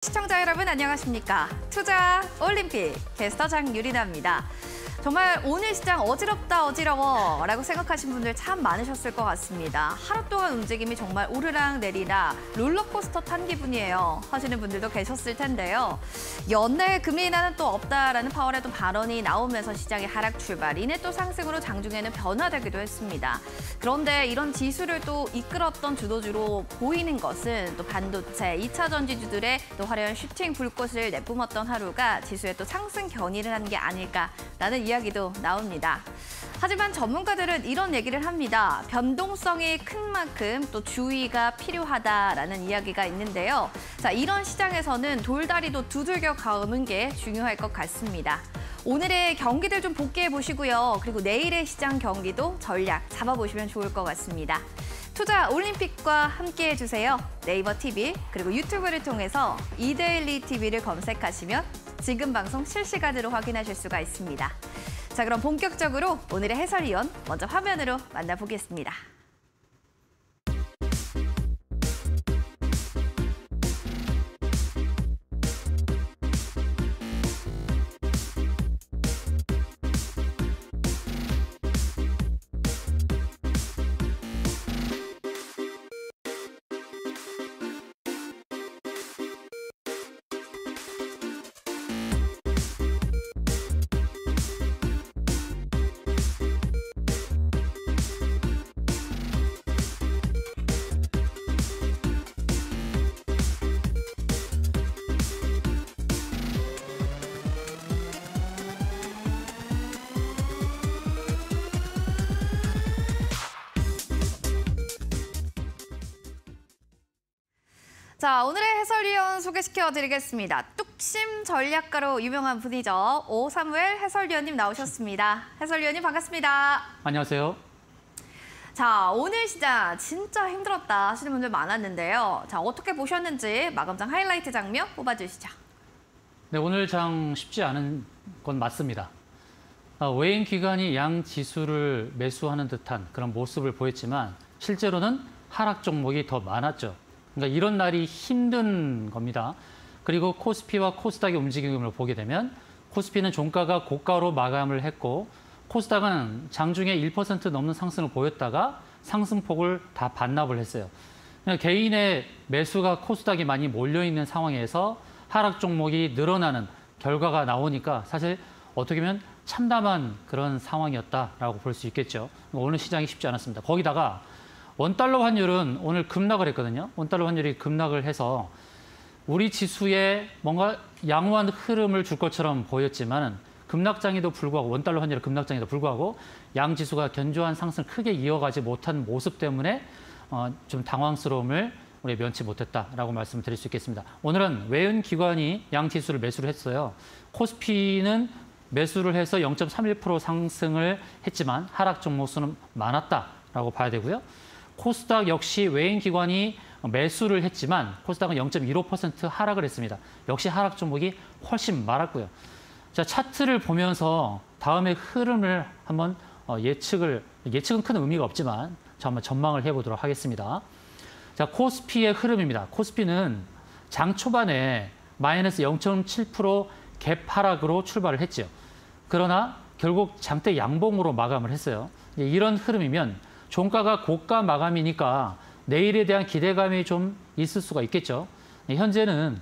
시청자 여러분 안녕하십니까? 투자 올림픽 캐스터 장유리나입니다. 정말 오늘 시장 어지럽다 어지러워 라고 생각하신 분들 참 많으셨을 것 같습니다. 하루 동안 움직임이 정말 오르락 내리락 롤러코스터 탄 기분이에요 하시는 분들도 계셨을 텐데요. 연내 금리 인하는 또 없다라는 파월의 또 발언이 나오면서 시장의 하락 출발, 이내 또 상승으로 장중에는 변화되기도 했습니다. 그런데 이런 지수를 또 이끌었던 주도주로 보이는 것은 또 반도체, 2차 전지주들의 또 화려한 슈팅 불꽃을 내뿜었던 하루가 지수에 또 상승 견인을 한 게 아닐까라는 이야기도 나옵니다. 하지만 전문가들은 이런 얘기를 합니다. 변동성이 큰 만큼 또 주의가 필요하다라는 이야기가 있는데요. 자, 이런 시장에서는 돌다리도 두들겨 가는 게 중요할 것 같습니다. 오늘의 경기들 좀 복귀해 보시고요. 그리고 내일의 시장 경기도 전략 잡아보시면 좋을 것 같습니다. 투자 올림픽과 함께해 주세요. 네이버 TV 그리고 유튜브를 통해서 이데일리 TV를 검색하시면 지금 방송 실시간으로 확인하실 수가 있습니다. 자, 그럼 본격적으로 오늘의 해설위원 먼저 화면으로 만나보겠습니다. 자, 오늘의 해설위원 소개시켜드리겠습니다. 뚝심 전략가로 유명한 분이죠. 오사무엘 해설위원님 나오셨습니다. 해설위원님 반갑습니다. 안녕하세요. 자, 오늘 시장 진짜 힘들었다 하시는 분들 많았는데요. 자, 어떻게 보셨는지 마감장 하이라이트 장면 뽑아주시죠. 네, 오늘 장 쉽지 않은 건 맞습니다. 외인 기관이 양 지수를 매수하는 듯한 그런 모습을 보였지만 실제로는 하락 종목이 더 많았죠. 그러니까 이런 날이 힘든 겁니다. 그리고 코스피와 코스닥의 움직임을 보게 되면 코스피는 종가가 고가로 마감을 했고 코스닥은 장중에 1% 넘는 상승을 보였다가 상승폭을 다 반납을 했어요. 그러니까 개인의 매수가 코스닥이 많이 몰려있는 상황에서 하락 종목이 늘어나는 결과가 나오니까 사실 어떻게 보면 참담한 그런 상황이었다라고 볼 수 있겠죠. 오늘 시장이 쉽지 않았습니다. 거기다가 원달러 환율은 오늘 급락을 했거든요. 원달러 환율이 급락을 해서 우리 지수에 뭔가 양호한 흐름을 줄 것처럼 보였지만 급락장에도 불구하고 원달러 환율의 급락장에도 불구하고 양 지수가 견조한 상승을 크게 이어가지 못한 모습 때문에 좀 당황스러움을 우리 면치 못했다라고 말씀을 드릴 수 있겠습니다. 오늘은 외인 기관이 양 지수를 매수를 했어요. 코스피는 매수를 해서 0.31% 상승을 했지만 하락 종목 수는 많았다라고 봐야 되고요. 코스닥 역시 외인 기관이 매수를 했지만 코스닥은 0.15% 하락을 했습니다. 역시 하락 종목이 훨씬 많았고요. 자, 차트를 보면서 다음의 흐름을 한번 예측은 큰 의미가 없지만 한번 전망을 해보도록 하겠습니다. 자, 코스피의 흐름입니다. 코스피는 장 초반에 마이너스 0.7% 갭 하락으로 출발을 했죠. 그러나 결국 장대 양봉으로 마감을 했어요. 이런 흐름이면 종가가 고가 마감이니까 내일에 대한 기대감이 좀 있을 수가 있겠죠. 현재는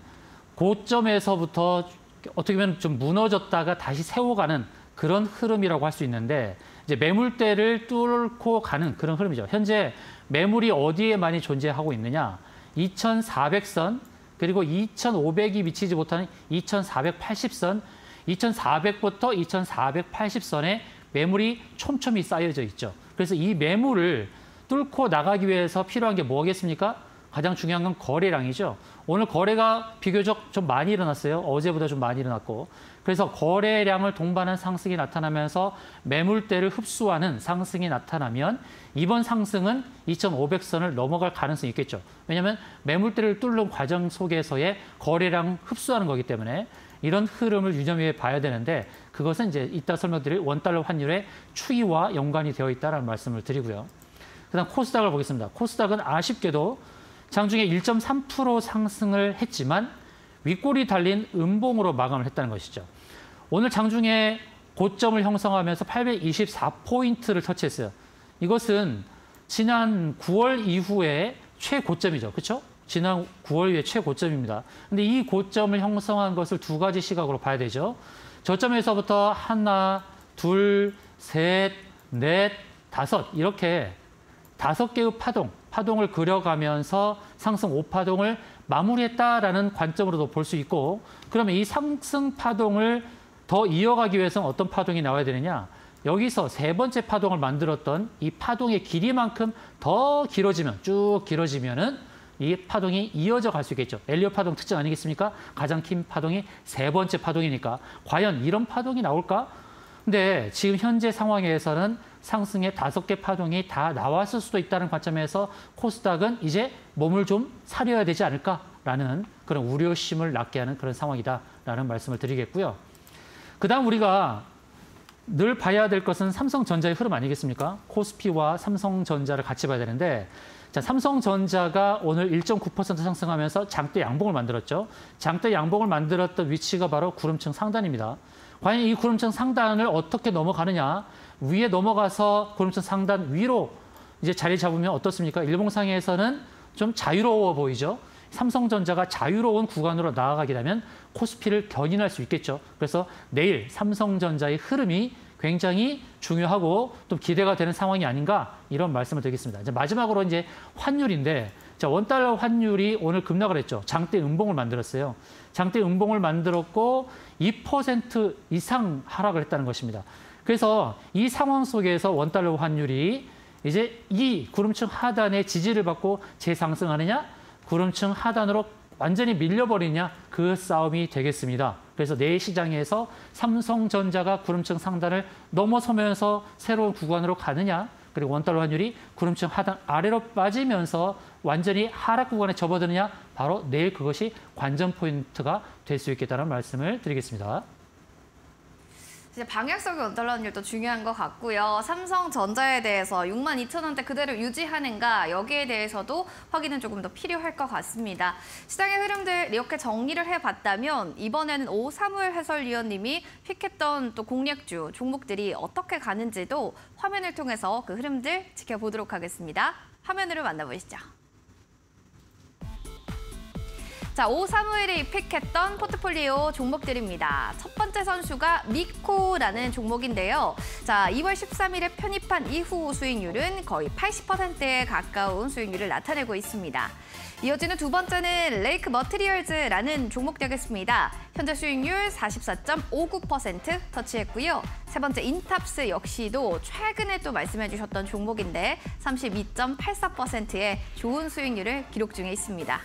고점에서부터 어떻게 보면 좀 무너졌다가 다시 세워가는 그런 흐름이라고 할 수 있는데 이제 매물대를 뚫고 가는 그런 흐름이죠. 현재 매물이 어디에 많이 존재하고 있느냐? 2400선 그리고 2500이 미치지 못하는 2480선, 2400부터 2480선에 매물이 촘촘히 쌓여져 있죠. 그래서 이 매물을 뚫고 나가기 위해서 필요한 게 뭐겠습니까? 가장 중요한 건 거래량이죠. 오늘 거래가 비교적 좀 많이 일어났어요. 어제보다 좀 많이 일어났고. 그래서 거래량을 동반한 상승이 나타나면서 매물대를 흡수하는 상승이 나타나면 이번 상승은 2500선을 넘어갈 가능성이 있겠죠. 왜냐하면 매물대를 뚫는 과정 속에서의 거래량 흡수하는 거기 때문에 이런 흐름을 유념해 봐야 되는데 그것은 이제 이따 설명드릴 원달러 환율의 추이와 연관이 되어 있다는 말씀을 드리고요. 그다음 코스닥을 보겠습니다. 코스닥은 아쉽게도 장중에 1.3% 상승을 했지만 윗골이 달린 음봉으로 마감을 했다는 것이죠. 오늘 장중에 고점을 형성하면서 824포인트를 터치했어요. 이것은 지난 9월 이후에 최고점이죠. 그렇죠? 지난 9월 이후에 최고점입니다. 근데 이 고점을 형성한 것을 두 가지 시각으로 봐야 되죠. 저점에서부터 하나, 둘, 셋, 넷, 다섯 이렇게 5개의 파동을 그려가면서 상승 5파동을 마무리했다라는 관점으로도 볼 수 있고, 그러면 이 상승 파동을 더 이어가기 위해서는 어떤 파동이 나와야 되느냐? 여기서 세 번째 파동을 만들었던 이 파동의 길이만큼 더 길어지면, 쭉 길어지면은 이 파동이 이어져 갈 수 있겠죠. 엘리엇 파동 특징 아니겠습니까? 가장 큰 파동이 세 번째 파동이니까 과연 이런 파동이 나올까? 근데 지금 현재 상황에서는 상승의 5개 파동이 다 나왔을 수도 있다는 관점에서 코스닥은 이제 몸을 좀 사려야 되지 않을까라는 그런 우려심을 낳게 하는 그런 상황이다라는 말씀을 드리겠고요. 그다음 우리가 늘 봐야 될 것은 삼성전자의 흐름 아니겠습니까? 코스피와 삼성전자를 같이 봐야 되는데, 자, 삼성전자가 오늘 1.9% 상승하면서 장대 양봉을 만들었죠. 장대 양봉을 만들었던 위치가 바로 구름층 상단입니다. 과연 이 구름층 상단을 어떻게 넘어가느냐? 위에 넘어가서 구름층 상단 위로 이제 자리 잡으면 어떻습니까? 일봉상에서는 좀 자유로워 보이죠. 삼성전자가 자유로운 구간으로 나아가게 되면 코스피를 견인할 수 있겠죠. 그래서 내일 삼성전자의 흐름이 굉장히 중요하고 좀 기대가 되는 상황이 아닌가, 이런 말씀을 드리겠습니다. 이제 마지막으로 이제 환율인데, 자, 원달러 환율이 오늘 급락을 했죠. 장대 음봉을 만들었어요. 장대 음봉을 만들었고 2% 이상 하락을 했다는 것입니다. 그래서 이 상황 속에서 원달러 환율이 이제 이 구름층 하단의 지지를 받고 재상승하느냐, 구름층 하단으로 완전히 밀려버리냐, 그 싸움이 되겠습니다. 그래서 내일 시장에서 삼성전자가 구름층 상단을 넘어서면서 새로운 구간으로 가느냐, 그리고 원달러 환율이 구름층 하단 아래로 빠지면서 완전히 하락 구간에 접어드느냐, 바로 내일 그것이 관전 포인트가 될 수 있겠다는 말씀을 드리겠습니다. 이제 방향성의 원달러 환율도 중요한 것 같고요. 삼성전자에 대해서 62,000원대 그대로 유지하는가, 여기에 대해서도 확인은 조금 더 필요할 것 같습니다. 시장의 흐름들 이렇게 정리를 해봤다면 이번에는 오사물 해설위원님이 픽했던 또 공략주 종목들이 어떻게 가는지도 화면을 통해서 그 흐름들 지켜보도록 하겠습니다. 화면으로 만나보시죠. 자, 오사무엘이 픽했던 포트폴리오 종목들입니다. 첫 번째 선수가 미코라는 종목인데요. 자, 2월 13일에 편입한 이후 수익률은 거의 80%에 가까운 수익률을 나타내고 있습니다. 이어지는 두 번째는 레이크 머티리얼즈라는 종목 되겠습니다. 현재 수익률 44.59% 터치했고요. 세 번째 인탑스 역시도 최근에 또 말씀해 주셨던 종목인데 32.84%의 좋은 수익률을 기록 중에 있습니다.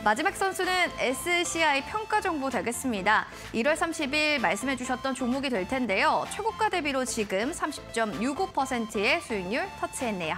마지막 선수는 SCI 평가 정보 되겠습니다. 1월 30일 말씀해 주셨던 종목이 될 텐데요. 최고가 대비로 지금 30.65%의 수익률 터치했네요.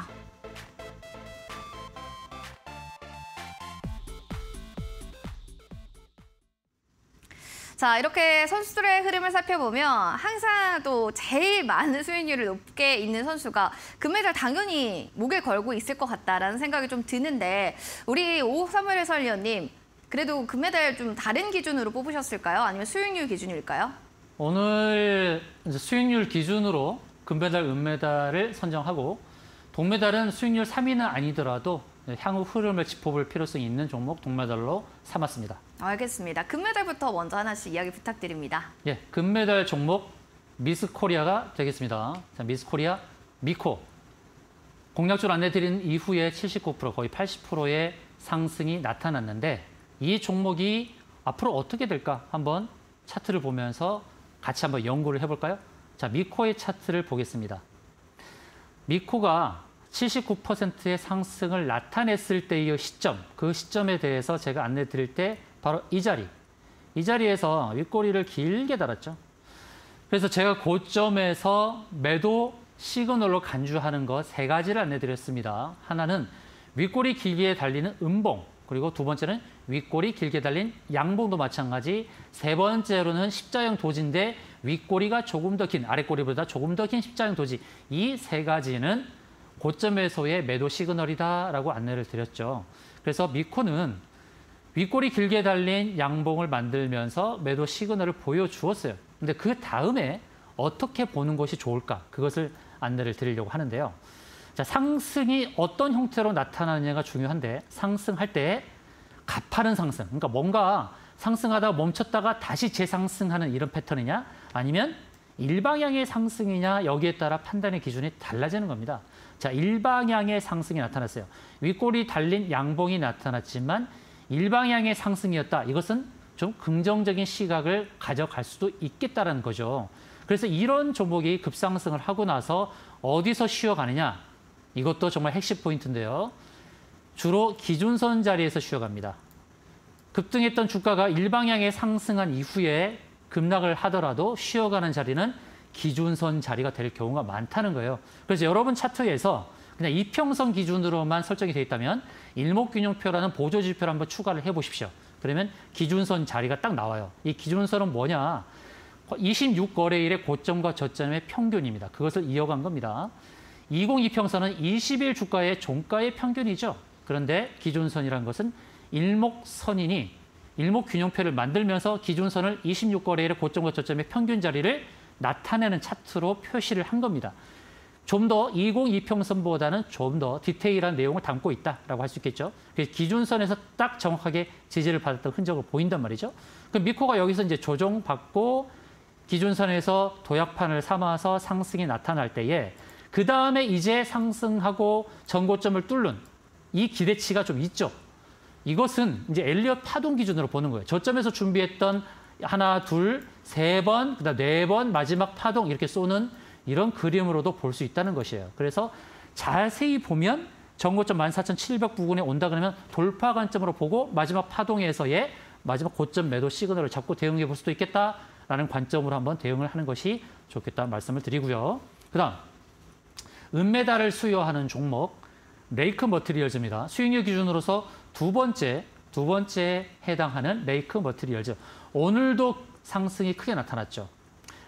자, 이렇게 선수들의 흐름을 살펴보면 항상 또 제일 많은 수익률을 높게 있는 선수가 금메달 당연히 목에 걸고 있을 것 같다라는 생각이 좀 드는데, 우리 오사물 해설위원님, 그래도 금메달 좀 다른 기준으로 뽑으셨을까요? 아니면 수익률 기준일까요? 오늘 이제 수익률 기준으로 금메달, 은메달을 선정하고, 동메달은 수익률 3위는 아니더라도 향후 흐름을 짚어볼 필요성이 있는 종목 동메달로 삼았습니다. 알겠습니다. 금메달부터 먼저 하나씩 이야기 부탁드립니다. 예, 금메달 종목 미스코리아가 되겠습니다. 자, 미스코리아, 미코. 공략주를 안내드린 이후에 79%, 거의 80%의 상승이 나타났는데, 이 종목이 앞으로 어떻게 될까 한번 차트를 보면서 같이 한번 연구를 해볼까요? 자, 미코의 차트를 보겠습니다. 미코가 79%의 상승을 나타냈을 때의 시점, 그 시점에 대해서 제가 안내 드릴 때 바로 이 자리에서 윗꼬리를 길게 달았죠. 그래서 제가 고점에서 매도 시그널로 간주하는 것 세 가지를 안내 드렸습니다. 하나는 윗꼬리 길게 달리는 음봉, 그리고 두 번째는 윗꼬리 길게 달린 양봉도 마찬가지, 세 번째로는 십자형 도지인데 윗꼬리가 조금 더 긴, 아랫꼬리보다 조금 더 긴 십자형 도지, 이 세 가지는 고점에서의 매도 시그널이다라고 안내를 드렸죠. 그래서 미코는 윗골이 길게 달린 양봉을 만들면서 매도 시그널을 보여주었어요. 근데 그 다음에 어떻게 보는 것이 좋을까? 그것을 안내를 드리려고 하는데요. 자, 상승이 어떤 형태로 나타나느냐가 중요한데 상승할 때 가파른 상승, 그러니까 뭔가 상승하다가 멈췄다가 다시 재상승하는 이런 패턴이냐 아니면 일방향의 상승이냐 여기에 따라 판단의 기준이 달라지는 겁니다. 자, 일방향의 상승이 나타났어요. 윗골이 달린 양봉이 나타났지만 일방향의 상승이었다. 이것은 좀 긍정적인 시각을 가져갈 수도 있겠다는 거죠. 그래서 이런 종목이 급상승을 하고 나서 어디서 쉬어가느냐? 이것도 정말 핵심 포인트인데요. 주로 기준선 자리에서 쉬어갑니다. 급등했던 주가가 일방향에 상승한 이후에 급락을 하더라도 쉬어가는 자리는 기준선 자리가 될 경우가 많다는 거예요. 그래서 여러분 차트에서 그냥 이평선 기준으로만 설정이 되어 있다면 일목균형표라는 보조지표를 한번 추가를 해보십시오. 그러면 기준선 자리가 딱 나와요. 이 기준선은 뭐냐? 26거래일의 고점과 저점의 평균입니다. 그것을 이어간 겁니다. 202평선은 20일 주가의 종가의 평균이죠. 그런데 기준선이라는 것은 일목선이니 일목균형표를 만들면서 기준선을 26거래일의 고점과 저점의 평균 자리를 나타내는 차트로 표시를 한 겁니다. 좀 더 202평선보다는 좀 더 디테일한 내용을 담고 있다라고 할 수 있겠죠. 그래서 기준선에서 딱 정확하게 지지를 받았던 흔적을 보인단 말이죠. 그럼 미코가 여기서 이제 조정받고 기준선에서 도약판을 삼아서 상승이 나타날 때에 그 다음에 이제 상승하고 전고점을 뚫는 이 기대치가 좀 있죠. 이것은 이제 엘리엇 파동 기준으로 보는 거예요. 저점에서 준비했던 하나, 둘, 세 번, 그다음 네 번 마지막 파동 이렇게 쏘는 이런 그림으로도 볼 수 있다는 것이에요. 그래서 자세히 보면 전고점 14,700 부근에 온다 그러면 돌파 관점으로 보고 마지막 파동에서의 마지막 고점 매도 시그널을 잡고 대응해 볼 수도 있겠다라는 관점으로 한번 대응을 하는 것이 좋겠다 말씀을 드리고요. 그다음 은메달을 수여하는 종목 레이크 머티리얼즈입니다. 수익률 기준으로서 두 번째 해당하는 레이크 머티리얼즈. 오늘도 상승이 크게 나타났죠.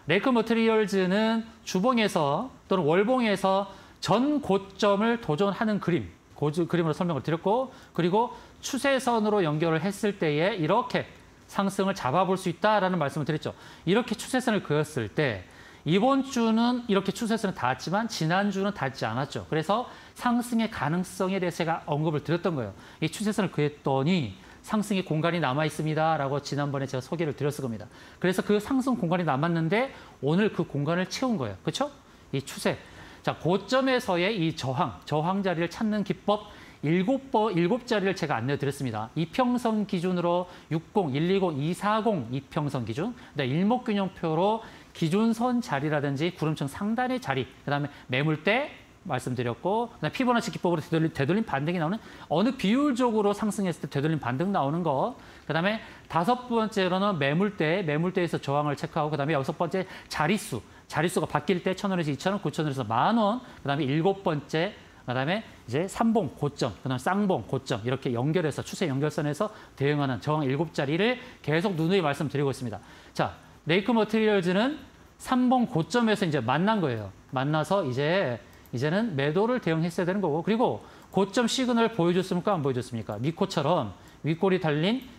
레이크 머티리얼즈는 주봉에서 또는 월봉에서 전 고점을 도전하는 그림으로 설명을 드렸고, 그리고 추세선으로 연결을 했을 때에 이렇게 상승을 잡아볼 수 있다라는 말씀을 드렸죠. 이렇게 추세선을 그었을 때 이번 주는 이렇게 추세선을 닿았지만 지난주는 닿지 않았죠. 그래서 상승의 가능성에 대해서 제가 언급을 드렸던 거예요. 이 추세선을 그었더니 상승의 공간이 남아 있습니다라고 지난번에 제가 소개를 드렸을 겁니다. 그래서 그 상승 공간이 남았는데 오늘 그 공간을 채운 거예요. 그렇죠? 이 추세. 자, 고점에서의 이 저항 자리를 찾는 기법 7자리를 제가 안내드렸습니다. 이평선 기준으로 60, 120, 240 이평선 기준, 일목균형표로 기준선 자리라든지 구름층 상단의 자리, 그다음에 매물대 말씀드렸고, 그다음에 피보나치 기법으로 되돌림 반등이 나오는 어느 비율적으로 상승했을 때 되돌림 반등 나오는 거, 그다음에 다섯 번째로는 매물대에서 저항을 체크하고, 그다음에 여섯 번째 자릿수가 바뀔 때 1,000원에서 2,000원, 9,000원에서 10,000원, 그다음에 일곱 번째 그다음에 이제 삼봉 고점, 그다음 쌍봉 고점 이렇게 연결해서 추세 연결선에서 대응하는 저항 7자리를 계속 누누이 말씀드리고 있습니다. 자, 레이크 머티리얼즈는 삼봉 고점에서 이제 만난 거예요. 만나서 이제는 매도를 대응했어야 되는 거고, 그리고 고점 시그널 보여줬습니까? 안 보여줬습니까? 미코처럼 윗골이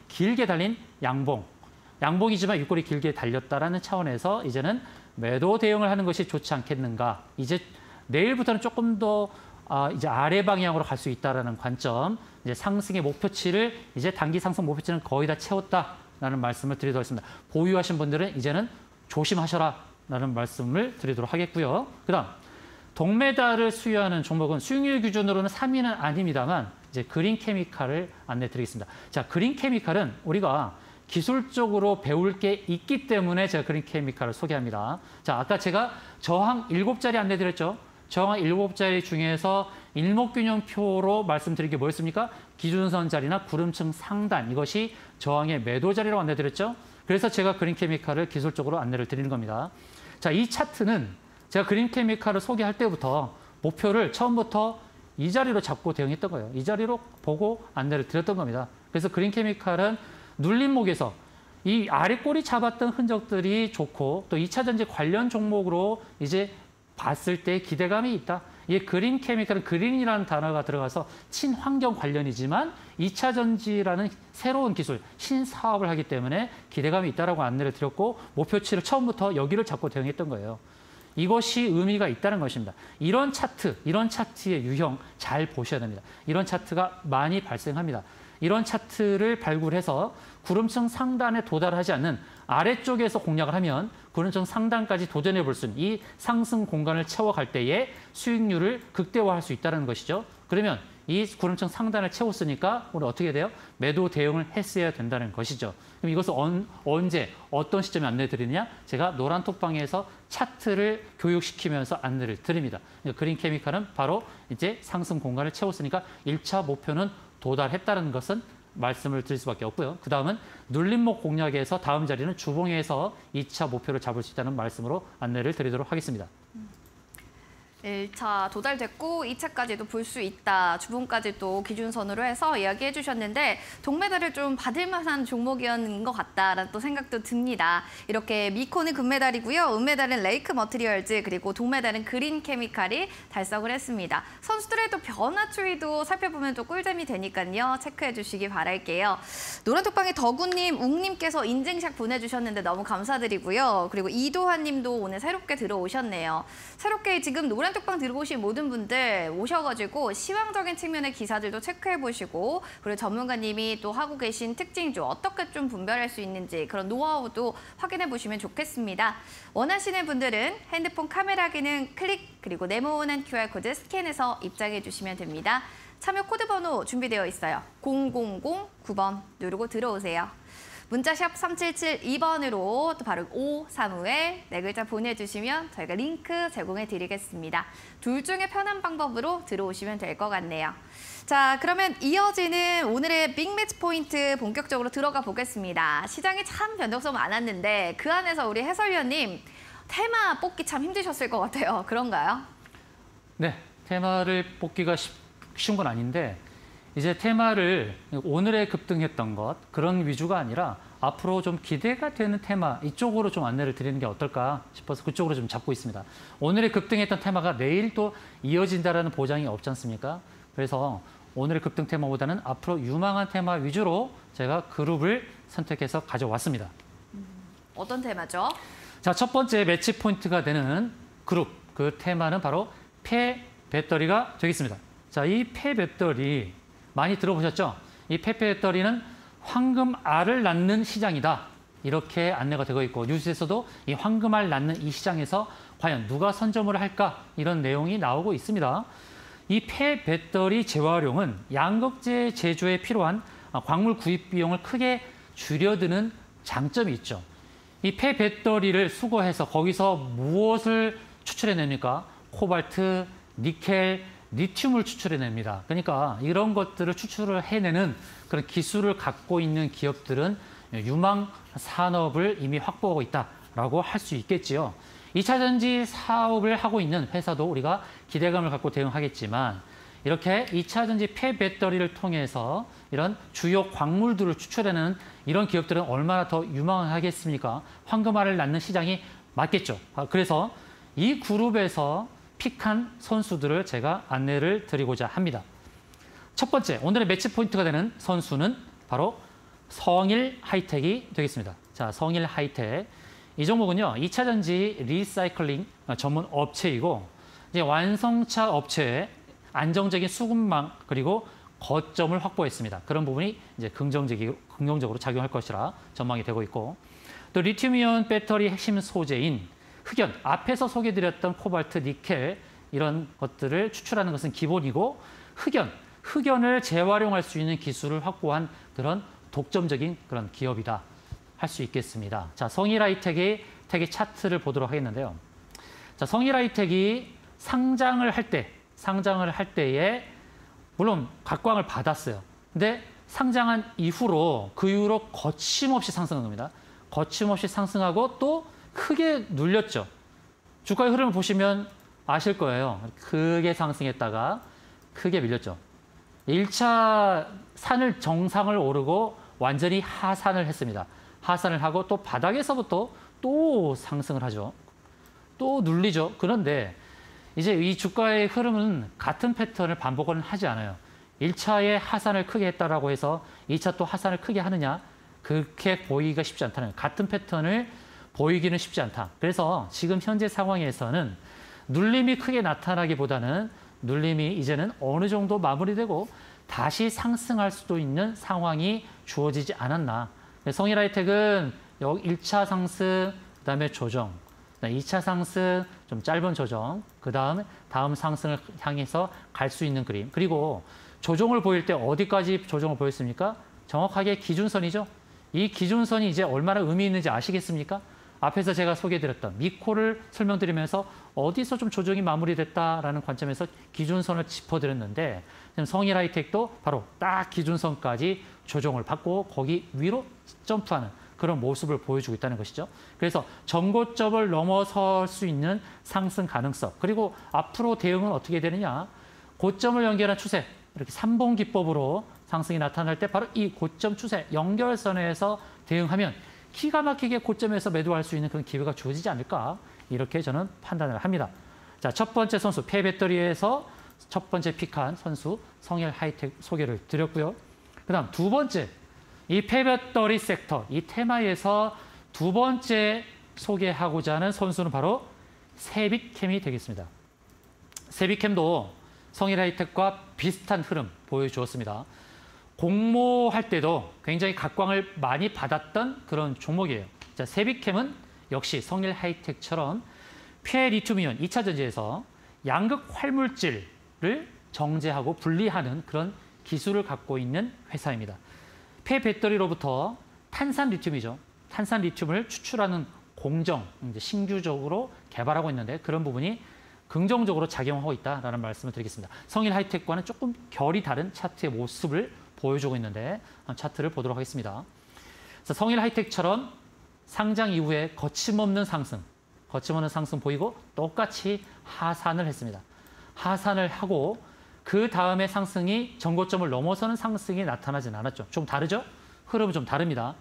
길게 달린 양봉이지만 윗골이 길게 달렸다라는 차원에서 이제는 매도 대응을 하는 것이 좋지 않겠는가. 이제 내일부터는 조금 더 이제 아래 방향으로 갈 수 있다라는 관점, 이제 상승의 목표치를 이제 단기 상승 목표치는 거의 다 채웠다라는 말씀을 드리도록 하겠습니다. 보유하신 분들은 이제는 조심하셔라라는 말씀을 드리도록 하겠고요. 그다음 동메달을 수여하는 종목은 수익률 기준으로는 3위는 아닙니다만 이제 그린케미칼을 안내드리겠습니다. 자, 그린케미칼은 우리가 기술적으로 배울 게 있기 때문에 제가 그린케미칼을 소개합니다. 자, 아까 제가 저항 7자리 안내드렸죠. 저항 7자리 중에서 일목균형표로 말씀드린 게 뭐였습니까? 기준선 자리나 구름층 상단, 이것이 저항의 매도 자리라고 안내드렸죠. 그래서 제가 그린케미칼을 기술적으로 안내를 드리는 겁니다. 자, 이 차트는 제가 그린케미칼을 소개할 때부터 목표를 처음부터 이 자리로 잡고 대응했던 거예요. 이 자리로 보고 안내를 드렸던 겁니다. 그래서 그린케미칼은 눌림목에서 이 아래 꼬리 잡았던 흔적들이 좋고 또 2차 전지 관련 종목으로 이제 봤을 때 기대감이 있다. 이 그린 케미칼은 그린이라는 단어가 들어가서 친환경 관련이지만 2차 전지라는 새로운 기술, 신사업을 하기 때문에 기대감이 있다라고 안내를 드렸고 목표치를 처음부터 여기를 잡고 대응했던 거예요. 이것이 의미가 있다는 것입니다. 이런 차트, 이런 차트의 유형 잘 보셔야 됩니다. 이런 차트가 많이 발생합니다. 이런 차트를 발굴해서 구름층 상단에 도달하지 않는 아래쪽에서 공략을 하면 구름층 상단까지 도전해 볼 수 있는 이 상승 공간을 채워갈 때에 수익률을 극대화할 수 있다는 것이죠. 그러면 이 구름층 상단을 채웠으니까 우리 어떻게 돼요? 매도 대응을 했어야 된다는 것이죠. 그럼 이것을 언제 어떤 시점에 안내드리느냐? 제가 노란톡방에서 차트를 교육시키면서 안내를 드립니다. 그린 케미칼은 바로 이제 상승 공간을 채웠으니까 1차 목표는 도달했다는 것은 말씀을 드릴 수밖에 없고요. 그다음은 눌림목 공략에서 다음 자리는 주봉에서 2차 목표를 잡을 수 있다는 말씀으로 안내를 드리도록 하겠습니다. 1차 도달됐고 2차까지도 볼 수 있다. 주봉까지 또 기준선으로 해서 이야기해 주셨는데 동메달을 좀 받을 만한 종목이었는 것 같다라는 또 생각도 듭니다. 이렇게 미코는 금메달이고요. 은메달은 레이크 머티리얼즈 그리고 동메달은 그린 케미칼이 달성을 했습니다. 선수들의 또 변화 추이도 살펴보면 또 꿀잼이 되니까요. 체크해 주시기 바랄게요. 노란톡방의 덕우님, 웅님께서 인증샷 보내주셨는데 너무 감사드리고요. 그리고 이도환 님도 오늘 새롭게 들어오셨네요. 새롭게 지금 노란톡방 들어오신 모든 분들 오셔가지고 시황적인 측면의 기사들도 체크해보시고 그리고 전문가님이 또 하고 계신 특징주 어떻게 좀 분별할 수 있는지 그런 노하우도 확인해보시면 좋겠습니다. 원하시는 분들은 핸드폰 카메라 기능 클릭 그리고 네모난 QR코드 스캔해서 입장해주시면 됩니다. 참여 코드 번호 준비되어 있어요. 0009번 누르고 들어오세요. 문자샵 3772번으로 또 바로 5351 네 글자 보내주시면 저희가 링크 제공해 드리겠습니다. 둘 중에 편한 방법으로 들어오시면 될 것 같네요. 자, 그러면 이어지는 오늘의 빅매치 포인트 본격적으로 들어가 보겠습니다. 시장에 참 변동성 많았는데 그 안에서 우리 해설위원님 테마 뽑기 참 힘드셨을 것 같아요. 그런가요? 네, 테마를 뽑기가 쉬운 건 아닌데 이제 테마를 오늘의 급등했던 것 그런 위주가 아니라 앞으로 좀 기대가 되는 테마 이쪽으로 좀 안내를 드리는 게 어떨까 싶어서 그쪽으로 좀 잡고 있습니다. 오늘의 급등했던 테마가 내일 또 이어진다라는 보장이 없지 않습니까? 그래서 오늘의 급등 테마보다는 앞으로 유망한 테마 위주로 제가 그룹을 선택해서 가져왔습니다. 어떤 테마죠? 자, 첫 번째 매치 포인트가 되는 그룹 그 테마는 바로 폐배터리가 되겠습니다. 자, 이 폐배터리 많이 들어보셨죠? 이 폐배터리는 황금알을 낳는 시장이다. 이렇게 안내가 되고 있고 뉴스에서도 이 황금알 낳는 이 시장에서 과연 누가 선점을 할까? 이런 내용이 나오고 있습니다. 이 폐배터리 재활용은 양극재 제조에 필요한 광물 구입 비용을 크게 줄여드는 장점이 있죠. 이 폐배터리를 수거해서 거기서 무엇을 추출해냅니까? 코발트, 니켈, 리튬을 추출해냅니다. 그러니까 이런 것들을 추출을 해내는 그런 기술을 갖고 있는 기업들은 유망 산업을 이미 확보하고 있다라고 할 수 있겠지요. 2차 전지 사업을 하고 있는 회사도 우리가 기대감을 갖고 대응하겠지만 이렇게 2차 전지 폐배터리를 통해서 이런 주요 광물들을 추출해내는 이런 기업들은 얼마나 더 유망하겠습니까? 황금알을 낳는 시장이 맞겠죠. 그래서 이 그룹에서 픽한 선수들을 제가 안내를 드리고자 합니다. 첫 번째, 오늘의 매치 포인트가 되는 선수는 바로 성일 하이텍이 되겠습니다. 자, 성일 하이텍. 이 종목은요, 2차 전지 리사이클링 전문 업체이고, 이제 완성차 업체에 안정적인 수급망 그리고 거점을 확보했습니다. 그런 부분이 이제 긍정적으로 작용할 것이라 전망이 되고 있고, 또 리튬이온 배터리 핵심 소재인 흑연, 앞에서 소개드렸던 코발트, 니켈 이런 것들을 추출하는 것은 기본이고 흑연을 재활용할 수 있는 기술을 확보한 그런 독점적인 그런 기업이다 할 수 있겠습니다. 자, 성일하이텍의 차트를 보도록 하겠는데요. 자, 성일하이텍이 상장을 할 때에 물론 각광을 받았어요. 근데 상장한 이후로 그 이후로 거침없이 상승한 겁니다. 거침없이 상승하고 또 크게 눌렸죠. 주가의 흐름을 보시면 아실 거예요. 크게 상승했다가 크게 밀렸죠. 1차 산을 정상을 오르고 완전히 하산을 했습니다. 하산을 하고 또 바닥에서부터 또 상승을 하죠. 또 눌리죠. 그런데 이제 이 주가의 흐름은 같은 패턴을 반복은 하지 않아요. 1차에 하산을 크게 했다라고 해서 2차 또 하산을 크게 하느냐? 그렇게 보이기가 쉽지 않다는 거예요. 같은 패턴을 보이기는 쉽지 않다. 그래서 지금 현재 상황에서는 눌림이 크게 나타나기보다는 눌림이 이제는 어느 정도 마무리되고 다시 상승할 수도 있는 상황이 주어지지 않았나. 성일 하이텍은 1차 상승, 그다음에 조정, 2차 상승, 좀 짧은 조정, 다음 상승을 향해서 갈 수 있는 그림. 그리고 조정을 보일 때 어디까지 조정을 보였습니까? 정확하게 기준선이죠. 이 기준선이 이제 얼마나 의미 있는지 아시겠습니까? 앞에서 제가 소개해드렸던 미코를 설명드리면서 어디서 좀 조정이 마무리됐다라는 관점에서 기준선을 짚어드렸는데 성일 하이텍도 바로 딱 기준선까지 조정을 받고 거기 위로 점프하는 그런 모습을 보여주고 있다는 것이죠. 그래서 전고점을 넘어설 수 있는 상승 가능성, 그리고 앞으로 대응은 어떻게 되느냐. 고점을 연결한 추세, 이렇게 삼봉기법으로 상승이 나타날 때 바로 이 고점 추세 연결선에서 대응하면 기가 막히게 고점에서 매도할 수 있는 그런 기회가 주어지지 않을까, 이렇게 저는 판단을 합니다. 자, 첫 번째 선수 폐배터리에서 첫 번째 픽한 선수 성일 하이텍 소개를 드렸고요. 그다음 두 번째, 이 폐배터리 섹터, 이 테마에서 두 번째 소개하고자 하는 선수는 바로 세빛캠이 되겠습니다. 세빛캠도 성일 하이텍과 비슷한 흐름 보여주었습니다. 공모할 때도 굉장히 각광을 많이 받았던 그런 종목이에요. 자, 세빛캠은 역시 성일 하이텍처럼 폐리튬이온 2차 전지에서 양극 활물질을 정제하고 분리하는 그런 기술을 갖고 있는 회사입니다. 폐배터리로부터 탄산 리튬이죠. 탄산 리튬을 추출하는 공정, 이제 신규적으로 개발하고 있는데 그런 부분이 긍정적으로 작용하고 있다라는 말씀을 드리겠습니다. 성일 하이텍과는 조금 결이 다른 차트의 모습을 보여주고 있는데 차트를 보도록 하겠습니다. 성일 하이텍처럼 상장 이후에 거침없는 상승 보이고 똑같이 하산을 했습니다. 하산을 하고 그 다음에 상승이 전고점을 넘어서는 상승이 나타나진 않았죠. 좀 다르죠? 흐름은 좀 다릅니다.